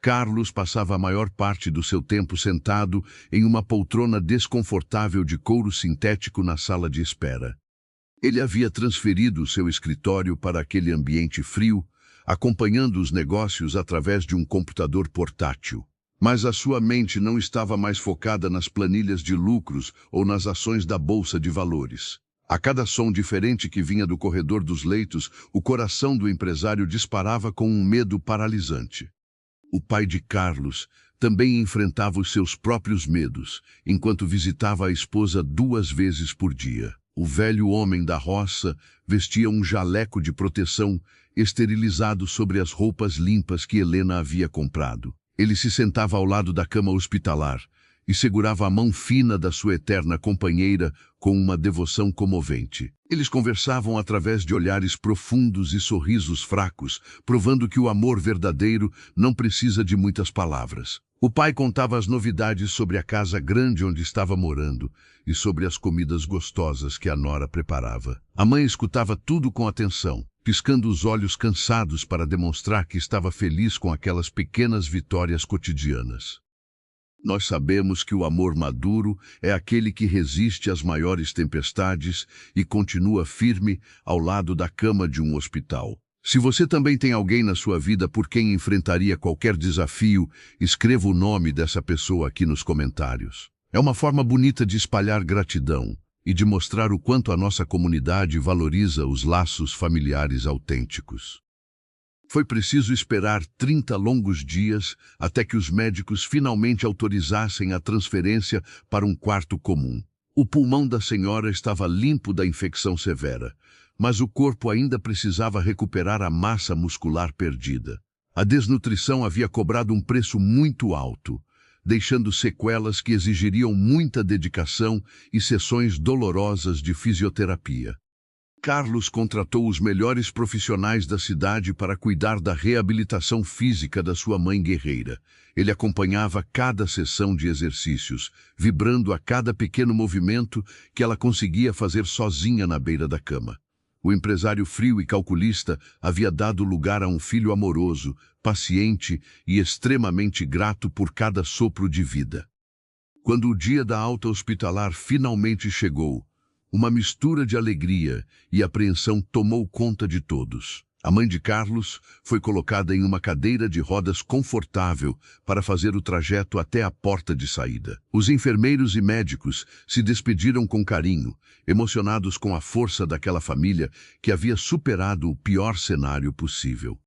Carlos passava a maior parte do seu tempo sentado em uma poltrona desconfortável de couro sintético na sala de espera. Ele havia transferido seu escritório para aquele ambiente frio, acompanhando os negócios através de um computador portátil. Mas a sua mente não estava mais focada nas planilhas de lucros ou nas ações da Bolsa de Valores. A cada som diferente que vinha do corredor dos leitos, o coração do empresário disparava com um medo paralisante. O pai de Carlos também enfrentava os seus próprios medos, enquanto visitava a esposa 2 vezes por dia. O velho homem da roça vestia um jaleco de proteção esterilizado sobre as roupas limpas que Helena havia comprado. Ele se sentava ao lado da cama hospitalar e segurava a mão fina da sua eterna companheira com uma devoção comovente. Eles conversavam através de olhares profundos e sorrisos fracos, provando que o amor verdadeiro não precisa de muitas palavras. O pai contava as novidades sobre a casa grande onde estava morando e sobre as comidas gostosas que a nora preparava. A mãe escutava tudo com atenção, piscando os olhos cansados para demonstrar que estava feliz com aquelas pequenas vitórias cotidianas. Nós sabemos que o amor maduro é aquele que resiste às maiores tempestades e continua firme ao lado da cama de um hospital. Se você também tem alguém na sua vida por quem enfrentaria qualquer desafio, escreva o nome dessa pessoa aqui nos comentários. É uma forma bonita de espalhar gratidão e de mostrar o quanto a nossa comunidade valoriza os laços familiares autênticos. Foi preciso esperar 30 longos dias até que os médicos finalmente autorizassem a transferência para um quarto comum. O pulmão da senhora estava limpo da infecção severa, mas o corpo ainda precisava recuperar a massa muscular perdida. A desnutrição havia cobrado um preço muito alto, deixando sequelas que exigiriam muita dedicação e sessões dolorosas de fisioterapia. Carlos contratou os melhores profissionais da cidade para cuidar da reabilitação física da sua mãe guerreira. Ele acompanhava cada sessão de exercícios, vibrando a cada pequeno movimento que ela conseguia fazer sozinha na beira da cama. O empresário frio e calculista havia dado lugar a um filho amoroso, paciente e extremamente grato por cada sopro de vida. Quando o dia da alta hospitalar finalmente chegou, uma mistura de alegria e apreensão tomou conta de todos. A mãe de Carlos foi colocada em uma cadeira de rodas confortável para fazer o trajeto até a porta de saída. Os enfermeiros e médicos se despediram com carinho, emocionados com a força daquela família que havia superado o pior cenário possível.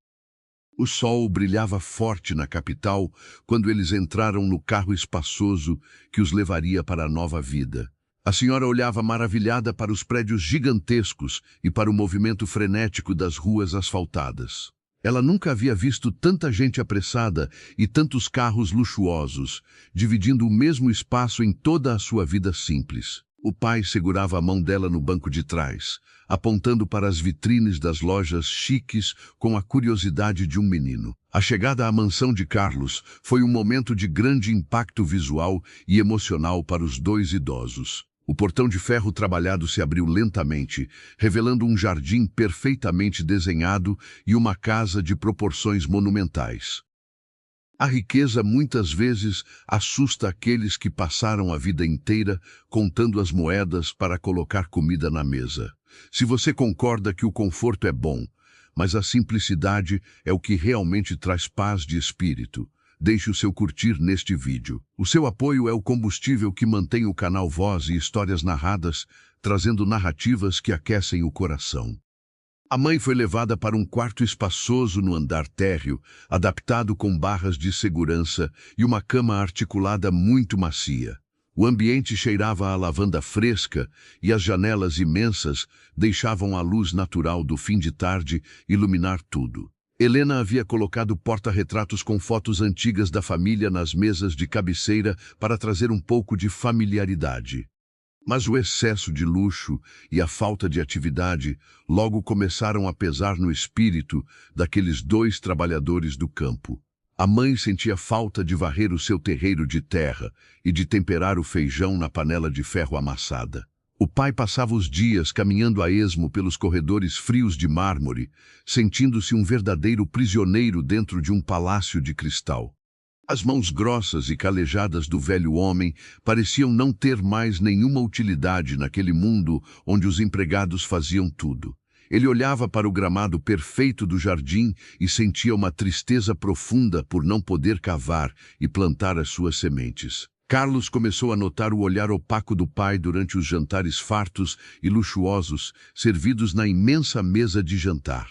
O sol brilhava forte na capital quando eles entraram no carro espaçoso que os levaria para a nova vida. A senhora olhava maravilhada para os prédios gigantescos e para o movimento frenético das ruas asfaltadas. Ela nunca havia visto tanta gente apressada e tantos carros luxuosos, dividindo o mesmo espaço em toda a sua vida simples. O pai segurava a mão dela no banco de trás, apontando para as vitrines das lojas chiques com a curiosidade de um menino. A chegada à mansão de Carlos foi um momento de grande impacto visual e emocional para os 2 idosos. O portão de ferro trabalhado se abriu lentamente, revelando um jardim perfeitamente desenhado e uma casa de proporções monumentais. A riqueza muitas vezes assusta aqueles que passaram a vida inteira contando as moedas para colocar comida na mesa. Se você concorda que o conforto é bom, mas a simplicidade é o que realmente traz paz de espírito, deixe o seu curtir neste vídeo. O seu apoio é o combustível que mantém o canal Voz e Histórias Narradas, trazendo narrativas que aquecem o coração. A mãe foi levada para um quarto espaçoso no andar térreo, adaptado com barras de segurança e uma cama articulada muito macia. O ambiente cheirava a lavanda fresca e as janelas imensas deixavam a luz natural do fim de tarde iluminar tudo. Helena havia colocado porta-retratos com fotos antigas da família nas mesas de cabeceira para trazer um pouco de familiaridade. Mas o excesso de luxo e a falta de atividade logo começaram a pesar no espírito daqueles dois trabalhadores do campo. A mãe sentia falta de varrer o seu terreiro de terra e de temperar o feijão na panela de ferro amassada. O pai passava os dias caminhando a esmo pelos corredores frios de mármore, sentindo-se um verdadeiro prisioneiro dentro de um palácio de cristal. As mãos grossas e calejadas do velho homem pareciam não ter mais nenhuma utilidade naquele mundo onde os empregados faziam tudo. Ele olhava para o gramado perfeito do jardim e sentia uma tristeza profunda por não poder cavar e plantar as suas sementes. Carlos começou a notar o olhar opaco do pai durante os jantares fartos e luxuosos servidos na imensa mesa de jantar.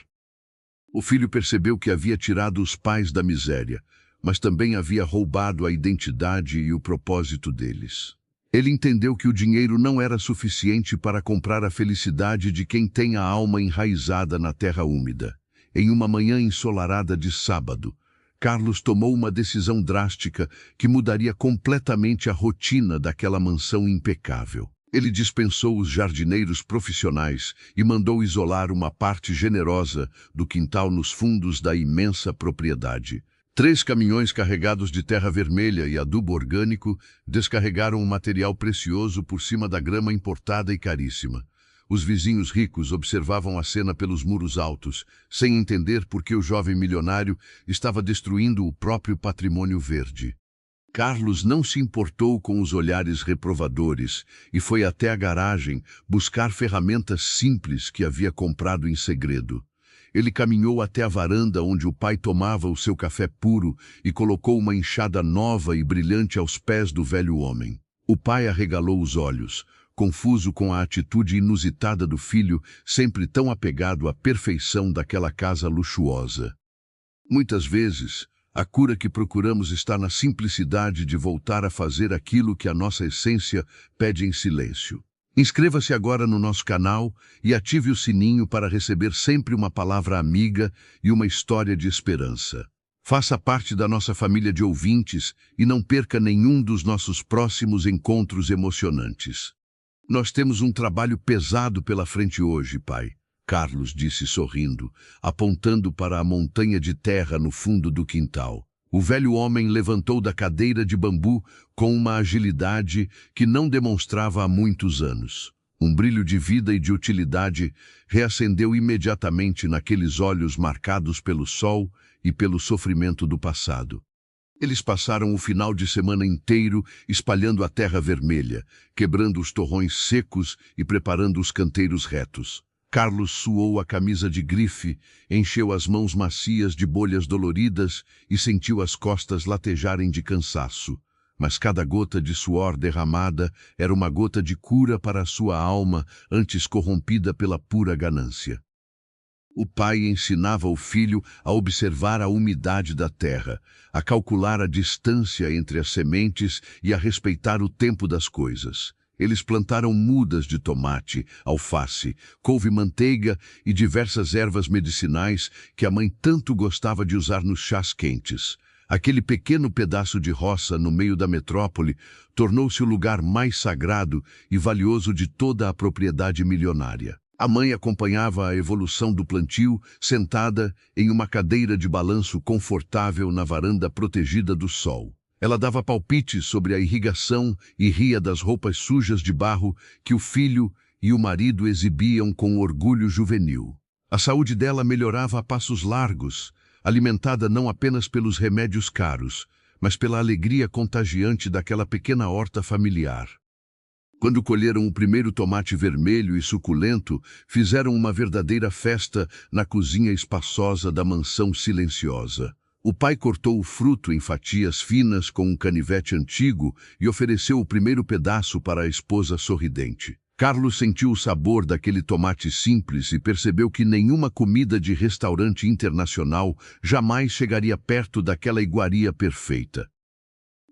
O filho percebeu que havia tirado os pais da miséria, mas também havia roubado a identidade e o propósito deles. Ele entendeu que o dinheiro não era suficiente para comprar a felicidade de quem tem a alma enraizada na terra úmida. Em uma manhã ensolarada de sábado, Carlos tomou uma decisão drástica que mudaria completamente a rotina daquela mansão impecável. Ele dispensou os jardineiros profissionais e mandou isolar uma parte generosa do quintal nos fundos da imensa propriedade. 3 caminhões carregados de terra vermelha e adubo orgânico descarregaram um material precioso por cima da grama importada e caríssima. Os vizinhos ricos observavam a cena pelos muros altos, sem entender por que o jovem milionário estava destruindo o próprio patrimônio verde. Carlos não se importou com os olhares reprovadores e foi até a garagem buscar ferramentas simples que havia comprado em segredo. Ele caminhou até a varanda onde o pai tomava o seu café puro e colocou uma enxada nova e brilhante aos pés do velho homem. O pai arregalou os olhos, confuso com a atitude inusitada do filho, sempre tão apegado à perfeição daquela casa luxuosa. Muitas vezes, a cura que procuramos está na simplicidade de voltar a fazer aquilo que a nossa essência pede em silêncio. Inscreva-se agora no nosso canal e ative o sininho para receber sempre uma palavra amiga e uma história de esperança. Faça parte da nossa família de ouvintes e não perca nenhum dos nossos próximos encontros emocionantes. Nós temos um trabalho pesado pela frente hoje, pai, Carlos disse sorrindo, apontando para a montanha de terra no fundo do quintal. O velho homem levantou da cadeira de bambu com uma agilidade que não demonstrava há muitos anos. Um brilho de vida e de utilidade reacendeu imediatamente naqueles olhos marcados pelo sol e pelo sofrimento do passado. Eles passaram o final de semana inteiro espalhando a terra vermelha, quebrando os torrões secos e preparando os canteiros retos. Carlos suou a camisa de grife, encheu as mãos macias de bolhas doloridas e sentiu as costas latejarem de cansaço. Mas cada gota de suor derramada era uma gota de cura para a sua alma, antes corrompida pela pura ganância. O pai ensinava o filho a observar a umidade da terra, a calcular a distância entre as sementes e a respeitar o tempo das coisas. Eles plantaram mudas de tomate, alface, couve-manteiga e diversas ervas medicinais que a mãe tanto gostava de usar nos chás quentes. Aquele pequeno pedaço de roça no meio da metrópole tornou-se o lugar mais sagrado e valioso de toda a propriedade milionária. A mãe acompanhava a evolução do plantio, sentada em uma cadeira de balanço confortável na varanda protegida do sol. Ela dava palpites sobre a irrigação e ria das roupas sujas de barro que o filho e o marido exibiam com orgulho juvenil. A saúde dela melhorava a passos largos, alimentada não apenas pelos remédios caros, mas pela alegria contagiante daquela pequena horta familiar. Quando colheram o primeiro tomate vermelho e suculento, fizeram uma verdadeira festa na cozinha espaçosa da mansão silenciosa. O pai cortou o fruto em fatias finas com um canivete antigo e ofereceu o primeiro pedaço para a esposa sorridente. Carlos sentiu o sabor daquele tomate simples e percebeu que nenhuma comida de restaurante internacional jamais chegaria perto daquela iguaria perfeita.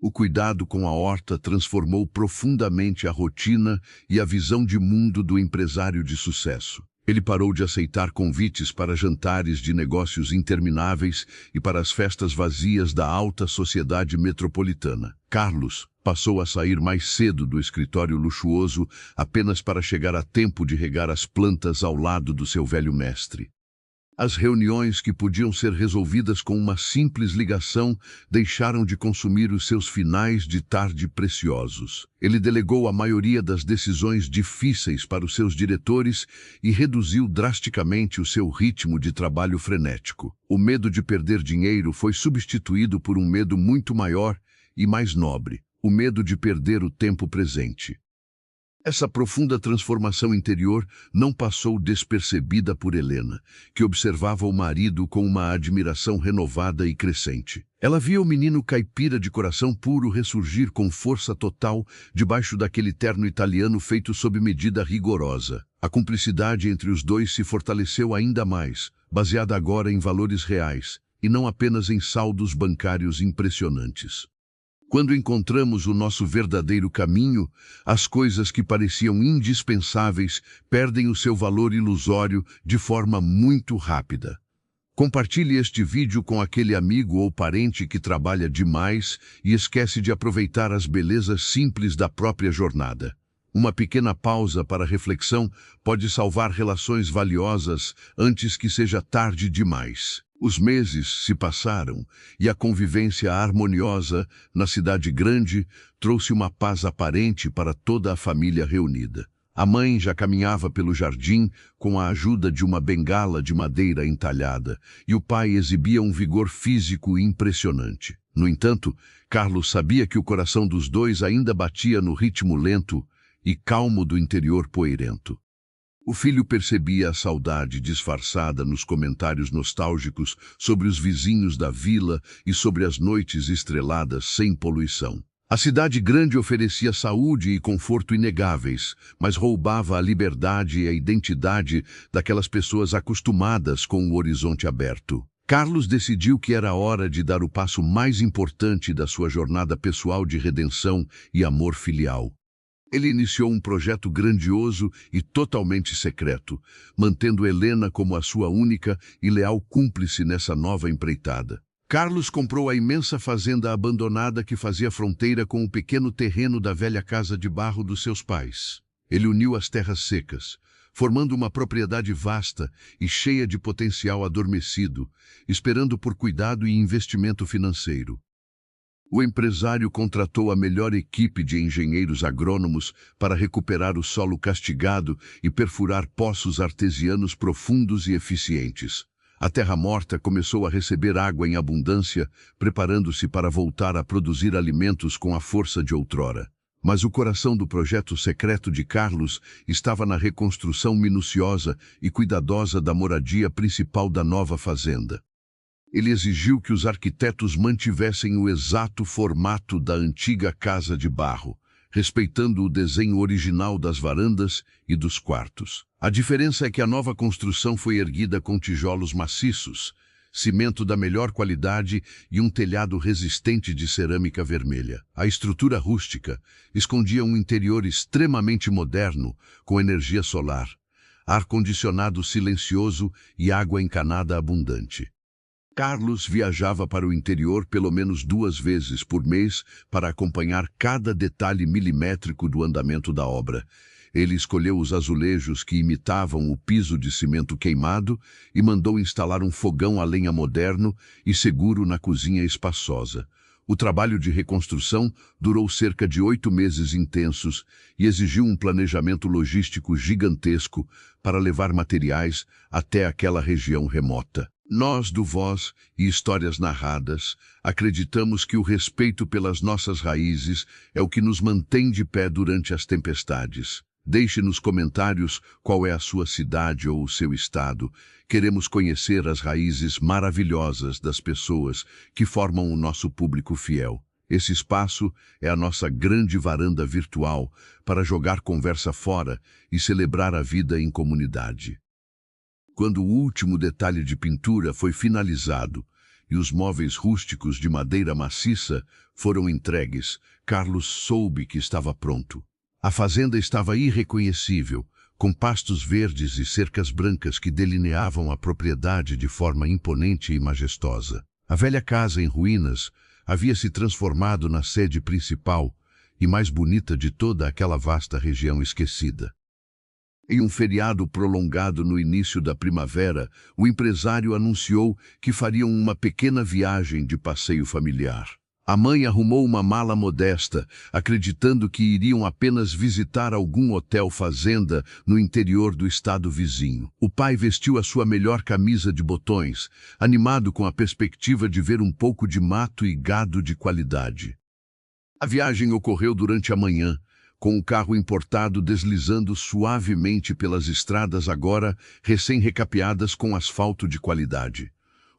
O cuidado com a horta transformou profundamente a rotina e a visão de mundo do empresário de sucesso. Ele parou de aceitar convites para jantares de negócios intermináveis e para as festas vazias da alta sociedade metropolitana. Carlos passou a sair mais cedo do escritório luxuoso apenas para chegar a tempo de regar as plantas ao lado do seu velho mestre. As reuniões que podiam ser resolvidas com uma simples ligação deixaram de consumir os seus finais de tarde preciosos. Ele delegou a maioria das decisões difíceis para os seus diretores e reduziu drasticamente o seu ritmo de trabalho frenético. O medo de perder dinheiro foi substituído por um medo muito maior e mais nobre, o medo de perder o tempo presente. Essa profunda transformação interior não passou despercebida por Helena, que observava o marido com uma admiração renovada e crescente. Ela via o menino caipira de coração puro ressurgir com força total debaixo daquele terno italiano feito sob medida rigorosa. A cumplicidade entre os dois se fortaleceu ainda mais, baseada agora em valores reais, e não apenas em saldos bancários impressionantes. Quando encontramos o nosso verdadeiro caminho, as coisas que pareciam indispensáveis perdem o seu valor ilusório de forma muito rápida. Compartilhe este vídeo com aquele amigo ou parente que trabalha demais e esquece de aproveitar as belezas simples da própria jornada. Uma pequena pausa para reflexão pode salvar relações valiosas antes que seja tarde demais. Os meses se passaram e a convivência harmoniosa na cidade grande trouxe uma paz aparente para toda a família reunida. A mãe já caminhava pelo jardim com a ajuda de uma bengala de madeira entalhada e o pai exibia um vigor físico impressionante. No entanto, Carlos sabia que o coração dos dois ainda batia no ritmo lento e calmo do interior poeirento. O filho percebia a saudade disfarçada nos comentários nostálgicos sobre os vizinhos da vila e sobre as noites estreladas sem poluição. A cidade grande oferecia saúde e conforto inegáveis, mas roubava a liberdade e a identidade daquelas pessoas acostumadas com o horizonte aberto. Carlos decidiu que era hora de dar o passo mais importante da sua jornada pessoal de redenção e amor filial. Ele iniciou um projeto grandioso e totalmente secreto, mantendo Helena como a sua única e leal cúmplice nessa nova empreitada. Carlos comprou a imensa fazenda abandonada que fazia fronteira com o pequeno terreno da velha casa de barro dos seus pais. Ele uniu as terras secas, formando uma propriedade vasta e cheia de potencial adormecido, esperando por cuidado e investimento financeiro. O empresário contratou a melhor equipe de engenheiros agrônomos para recuperar o solo castigado e perfurar poços artesianos profundos e eficientes. A terra morta começou a receber água em abundância, preparando-se para voltar a produzir alimentos com a força de outrora. Mas o coração do projeto secreto de Carlos estava na reconstrução minuciosa e cuidadosa da moradia principal da nova fazenda. Ele exigiu que os arquitetos mantivessem o exato formato da antiga casa de barro, respeitando o desenho original das varandas e dos quartos. A diferença é que a nova construção foi erguida com tijolos maciços, cimento da melhor qualidade e um telhado resistente de cerâmica vermelha. A estrutura rústica escondia um interior extremamente moderno, com energia solar, ar-condicionado silencioso e água encanada abundante. Carlos viajava para o interior pelo menos 2 vezes por mês para acompanhar cada detalhe milimétrico do andamento da obra. Ele escolheu os azulejos que imitavam o piso de cimento queimado e mandou instalar um fogão a lenha moderno e seguro na cozinha espaçosa. O trabalho de reconstrução durou cerca de 8 meses intensos e exigiu um planejamento logístico gigantesco para levar materiais até aquela região remota. Nós, do Voz e Histórias Narradas, acreditamos que o respeito pelas nossas raízes é o que nos mantém de pé durante as tempestades. Deixe nos comentários qual é a sua cidade ou o seu estado. Queremos conhecer as raízes maravilhosas das pessoas que formam o nosso público fiel. Esse espaço é a nossa grande varanda virtual para jogar conversa fora e celebrar a vida em comunidade. Quando o último detalhe de pintura foi finalizado e os móveis rústicos de madeira maciça foram entregues, Carlos soube que estava pronto. A fazenda estava irreconhecível, com pastos verdes e cercas brancas que delineavam a propriedade de forma imponente e majestosa. A velha casa em ruínas havia se transformado na sede principal e mais bonita de toda aquela vasta região esquecida. Em um feriado prolongado no início da primavera, o empresário anunciou que fariam uma pequena viagem de passeio familiar. A mãe arrumou uma mala modesta, acreditando que iriam apenas visitar algum hotel-fazenda no interior do estado vizinho. O pai vestiu a sua melhor camisa de botões, animado com a perspectiva de ver um pouco de mato e gado de qualidade. A viagem ocorreu durante a manhã, com o carro importado deslizando suavemente pelas estradas agora recém-recapeadas com asfalto de qualidade.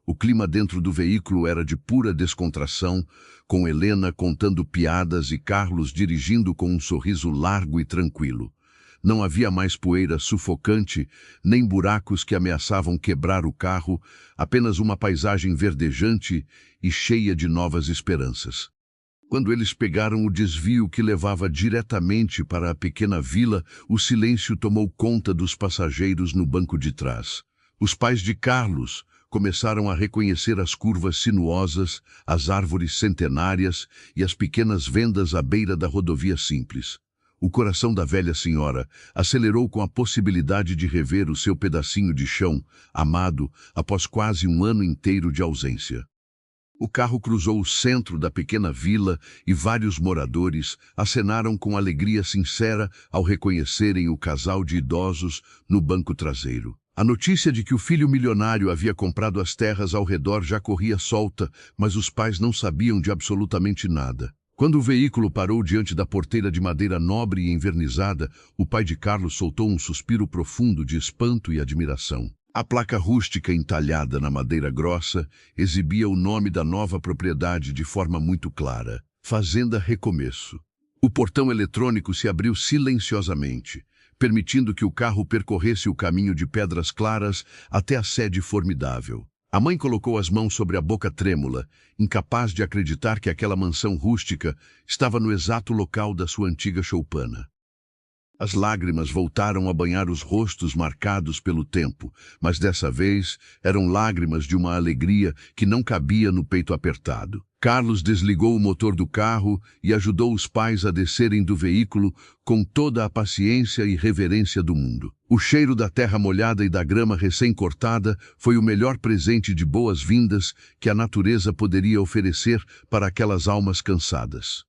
O clima dentro do veículo era de pura descontração, com Helena contando piadas e Carlos dirigindo com um sorriso largo e tranquilo. Não havia mais poeira sufocante, nem buracos que ameaçavam quebrar o carro, apenas uma paisagem verdejante e cheia de novas esperanças. Quando eles pegaram o desvio que levava diretamente para a pequena vila, o silêncio tomou conta dos passageiros no banco de trás. Os pais de Carlos começaram a reconhecer as curvas sinuosas, as árvores centenárias e as pequenas vendas à beira da rodovia simples. O coração da velha senhora acelerou com a possibilidade de rever o seu pedacinho de chão, amado, após quase um ano inteiro de ausência. O carro cruzou o centro da pequena vila e vários moradores acenaram com alegria sincera ao reconhecerem o casal de idosos no banco traseiro. A notícia de que o filho milionário havia comprado as terras ao redor já corria solta, mas os pais não sabiam de absolutamente nada. Quando o veículo parou diante da porteira de madeira nobre e envernizada, o pai de Carlos soltou um suspiro profundo de espanto e admiração. A placa rústica entalhada na madeira grossa exibia o nome da nova propriedade de forma muito clara: Fazenda Recomeço. O portão eletrônico se abriu silenciosamente, permitindo que o carro percorresse o caminho de pedras claras até a sede formidável. A mãe colocou as mãos sobre a boca trêmula, incapaz de acreditar que aquela mansão rústica estava no exato local da sua antiga choupana. As lágrimas voltaram a banhar os rostos marcados pelo tempo, mas dessa vez eram lágrimas de uma alegria que não cabia no peito apertado. Carlos desligou o motor do carro e ajudou os pais a descerem do veículo com toda a paciência e reverência do mundo. O cheiro da terra molhada e da grama recém-cortada foi o melhor presente de boas-vindas que a natureza poderia oferecer para aquelas almas cansadas.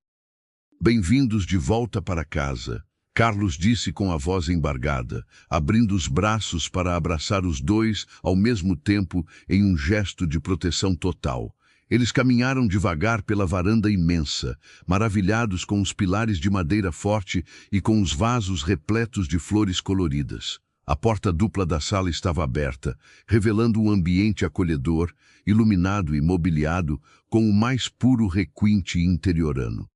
Bem-vindos de volta para casa, Carlos disse com a voz embargada, abrindo os braços para abraçar os dois ao mesmo tempo em um gesto de proteção total. Eles caminharam devagar pela varanda imensa, maravilhados com os pilares de madeira forte e com os vasos repletos de flores coloridas. A porta dupla da sala estava aberta, revelando um ambiente acolhedor, iluminado e mobiliado com o mais puro requinte interiorano.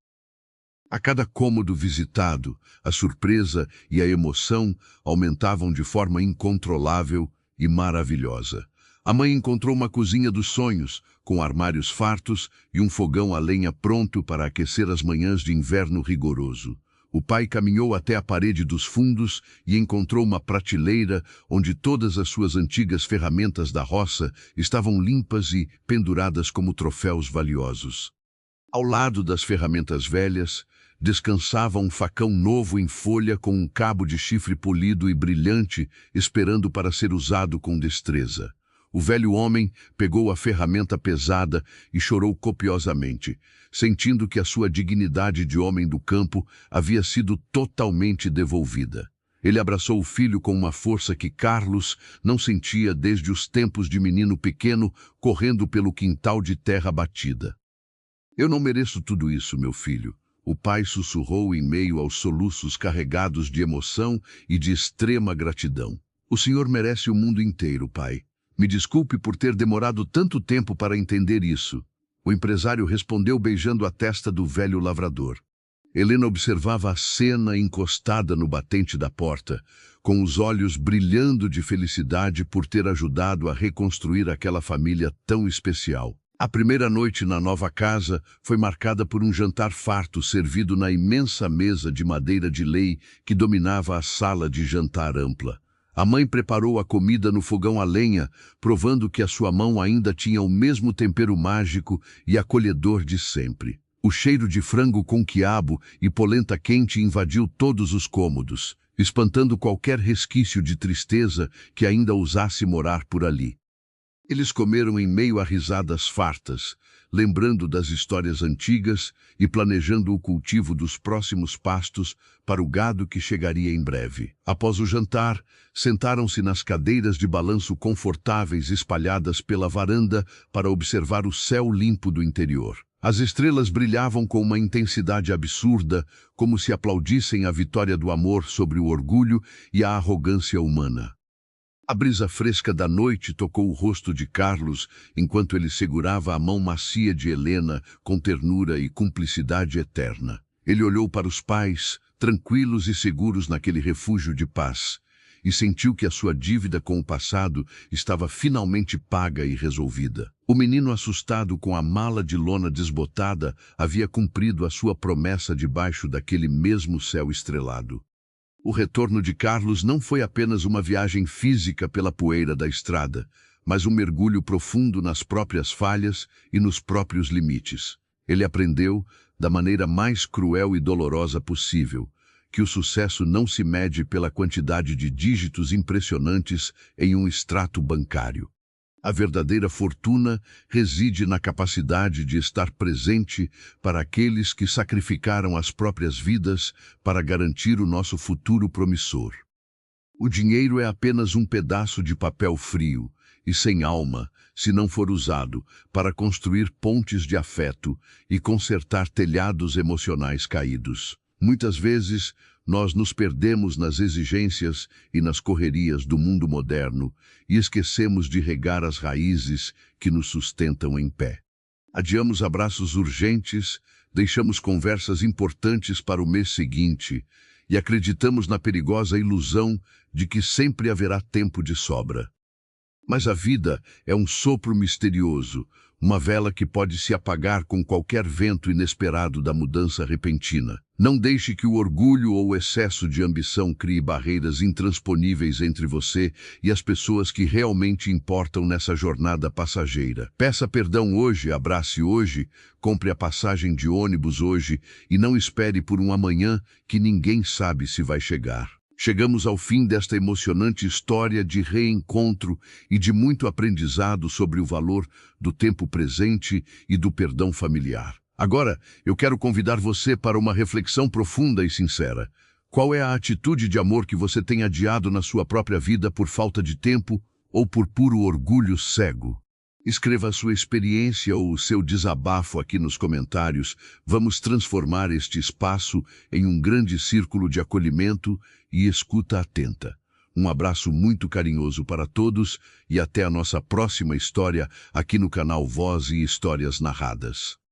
A cada cômodo visitado, a surpresa e a emoção aumentavam de forma incontrolável e maravilhosa. A mãe encontrou uma cozinha dos sonhos, com armários fartos e um fogão a lenha pronto para aquecer as manhãs de inverno rigoroso. O pai caminhou até a parede dos fundos e encontrou uma prateleira onde todas as suas antigas ferramentas da roça estavam limpas e penduradas como troféus valiosos. Ao lado das ferramentas velhas, descansava um facão novo em folha com um cabo de chifre polido e brilhante, esperando para ser usado com destreza. O velho homem pegou a ferramenta pesada e chorou copiosamente, sentindo que a sua dignidade de homem do campo havia sido totalmente devolvida. Ele abraçou o filho com uma força que Carlos não sentia desde os tempos de menino pequeno correndo pelo quintal de terra batida. "Eu não mereço tudo isso, meu filho", o pai sussurrou em meio aos soluços carregados de emoção e de extrema gratidão. "O senhor merece o mundo inteiro, pai. Me desculpe por ter demorado tanto tempo para entender isso", o empresário respondeu beijando a testa do velho lavrador. Helena observava a cena encostada no batente da porta, com os olhos brilhando de felicidade por ter ajudado a reconstruir aquela família tão especial. A primeira noite na nova casa foi marcada por um jantar farto servido na imensa mesa de madeira de lei que dominava a sala de jantar ampla. A mãe preparou a comida no fogão a lenha, provando que a sua mão ainda tinha o mesmo tempero mágico e acolhedor de sempre. O cheiro de frango com quiabo e polenta quente invadiu todos os cômodos, espantando qualquer resquício de tristeza que ainda ousasse morar por ali. Eles comeram em meio a risadas fartas, lembrando das histórias antigas e planejando o cultivo dos próximos pastos para o gado que chegaria em breve. Após o jantar, sentaram-se nas cadeiras de balanço confortáveis espalhadas pela varanda para observar o céu limpo do interior. As estrelas brilhavam com uma intensidade absurda, como se aplaudissem a vitória do amor sobre o orgulho e a arrogância humana. A brisa fresca da noite tocou o rosto de Carlos enquanto ele segurava a mão macia de Helena com ternura e cumplicidade eterna. Ele olhou para os pais, tranquilos e seguros naquele refúgio de paz, e sentiu que a sua dívida com o passado estava finalmente paga e resolvida. O menino, assustado com a mala de lona desbotada, havia cumprido a sua promessa debaixo daquele mesmo céu estrelado. O retorno de Carlos não foi apenas uma viagem física pela poeira da estrada, mas um mergulho profundo nas próprias falhas e nos próprios limites. Ele aprendeu, da maneira mais cruel e dolorosa possível, que o sucesso não se mede pela quantidade de dígitos impressionantes em um extrato bancário. A verdadeira fortuna reside na capacidade de estar presente para aqueles que sacrificaram as próprias vidas para garantir o nosso futuro promissor. O dinheiro é apenas um pedaço de papel frio e sem alma, se não for usado para construir pontes de afeto e consertar telhados emocionais caídos. Muitas vezes, nós nos perdemos nas exigências e nas correrias do mundo moderno e esquecemos de regar as raízes que nos sustentam em pé. Adiamos abraços urgentes, deixamos conversas importantes para o mês seguinte e acreditamos na perigosa ilusão de que sempre haverá tempo de sobra. Mas a vida é um sopro misterioso, uma vela que pode se apagar com qualquer vento inesperado da mudança repentina. Não deixe que o orgulho ou o excesso de ambição crie barreiras intransponíveis entre você e as pessoas que realmente importam nessa jornada passageira. Peça perdão hoje, abrace hoje, compre a passagem de ônibus hoje e não espere por um amanhã que ninguém sabe se vai chegar. Chegamos ao fim desta emocionante história de reencontro e de muito aprendizado sobre o valor do tempo presente e do perdão familiar. Agora, eu quero convidar você para uma reflexão profunda e sincera. Qual é a atitude de amor que você tem adiado na sua própria vida por falta de tempo ou por puro orgulho cego? Escreva a sua experiência ou o seu desabafo aqui nos comentários. Vamos transformar este espaço em um grande círculo de acolhimento e escuta atenta. Um abraço muito carinhoso para todos e até a nossa próxima história aqui no canal Voz e Histórias Narradas.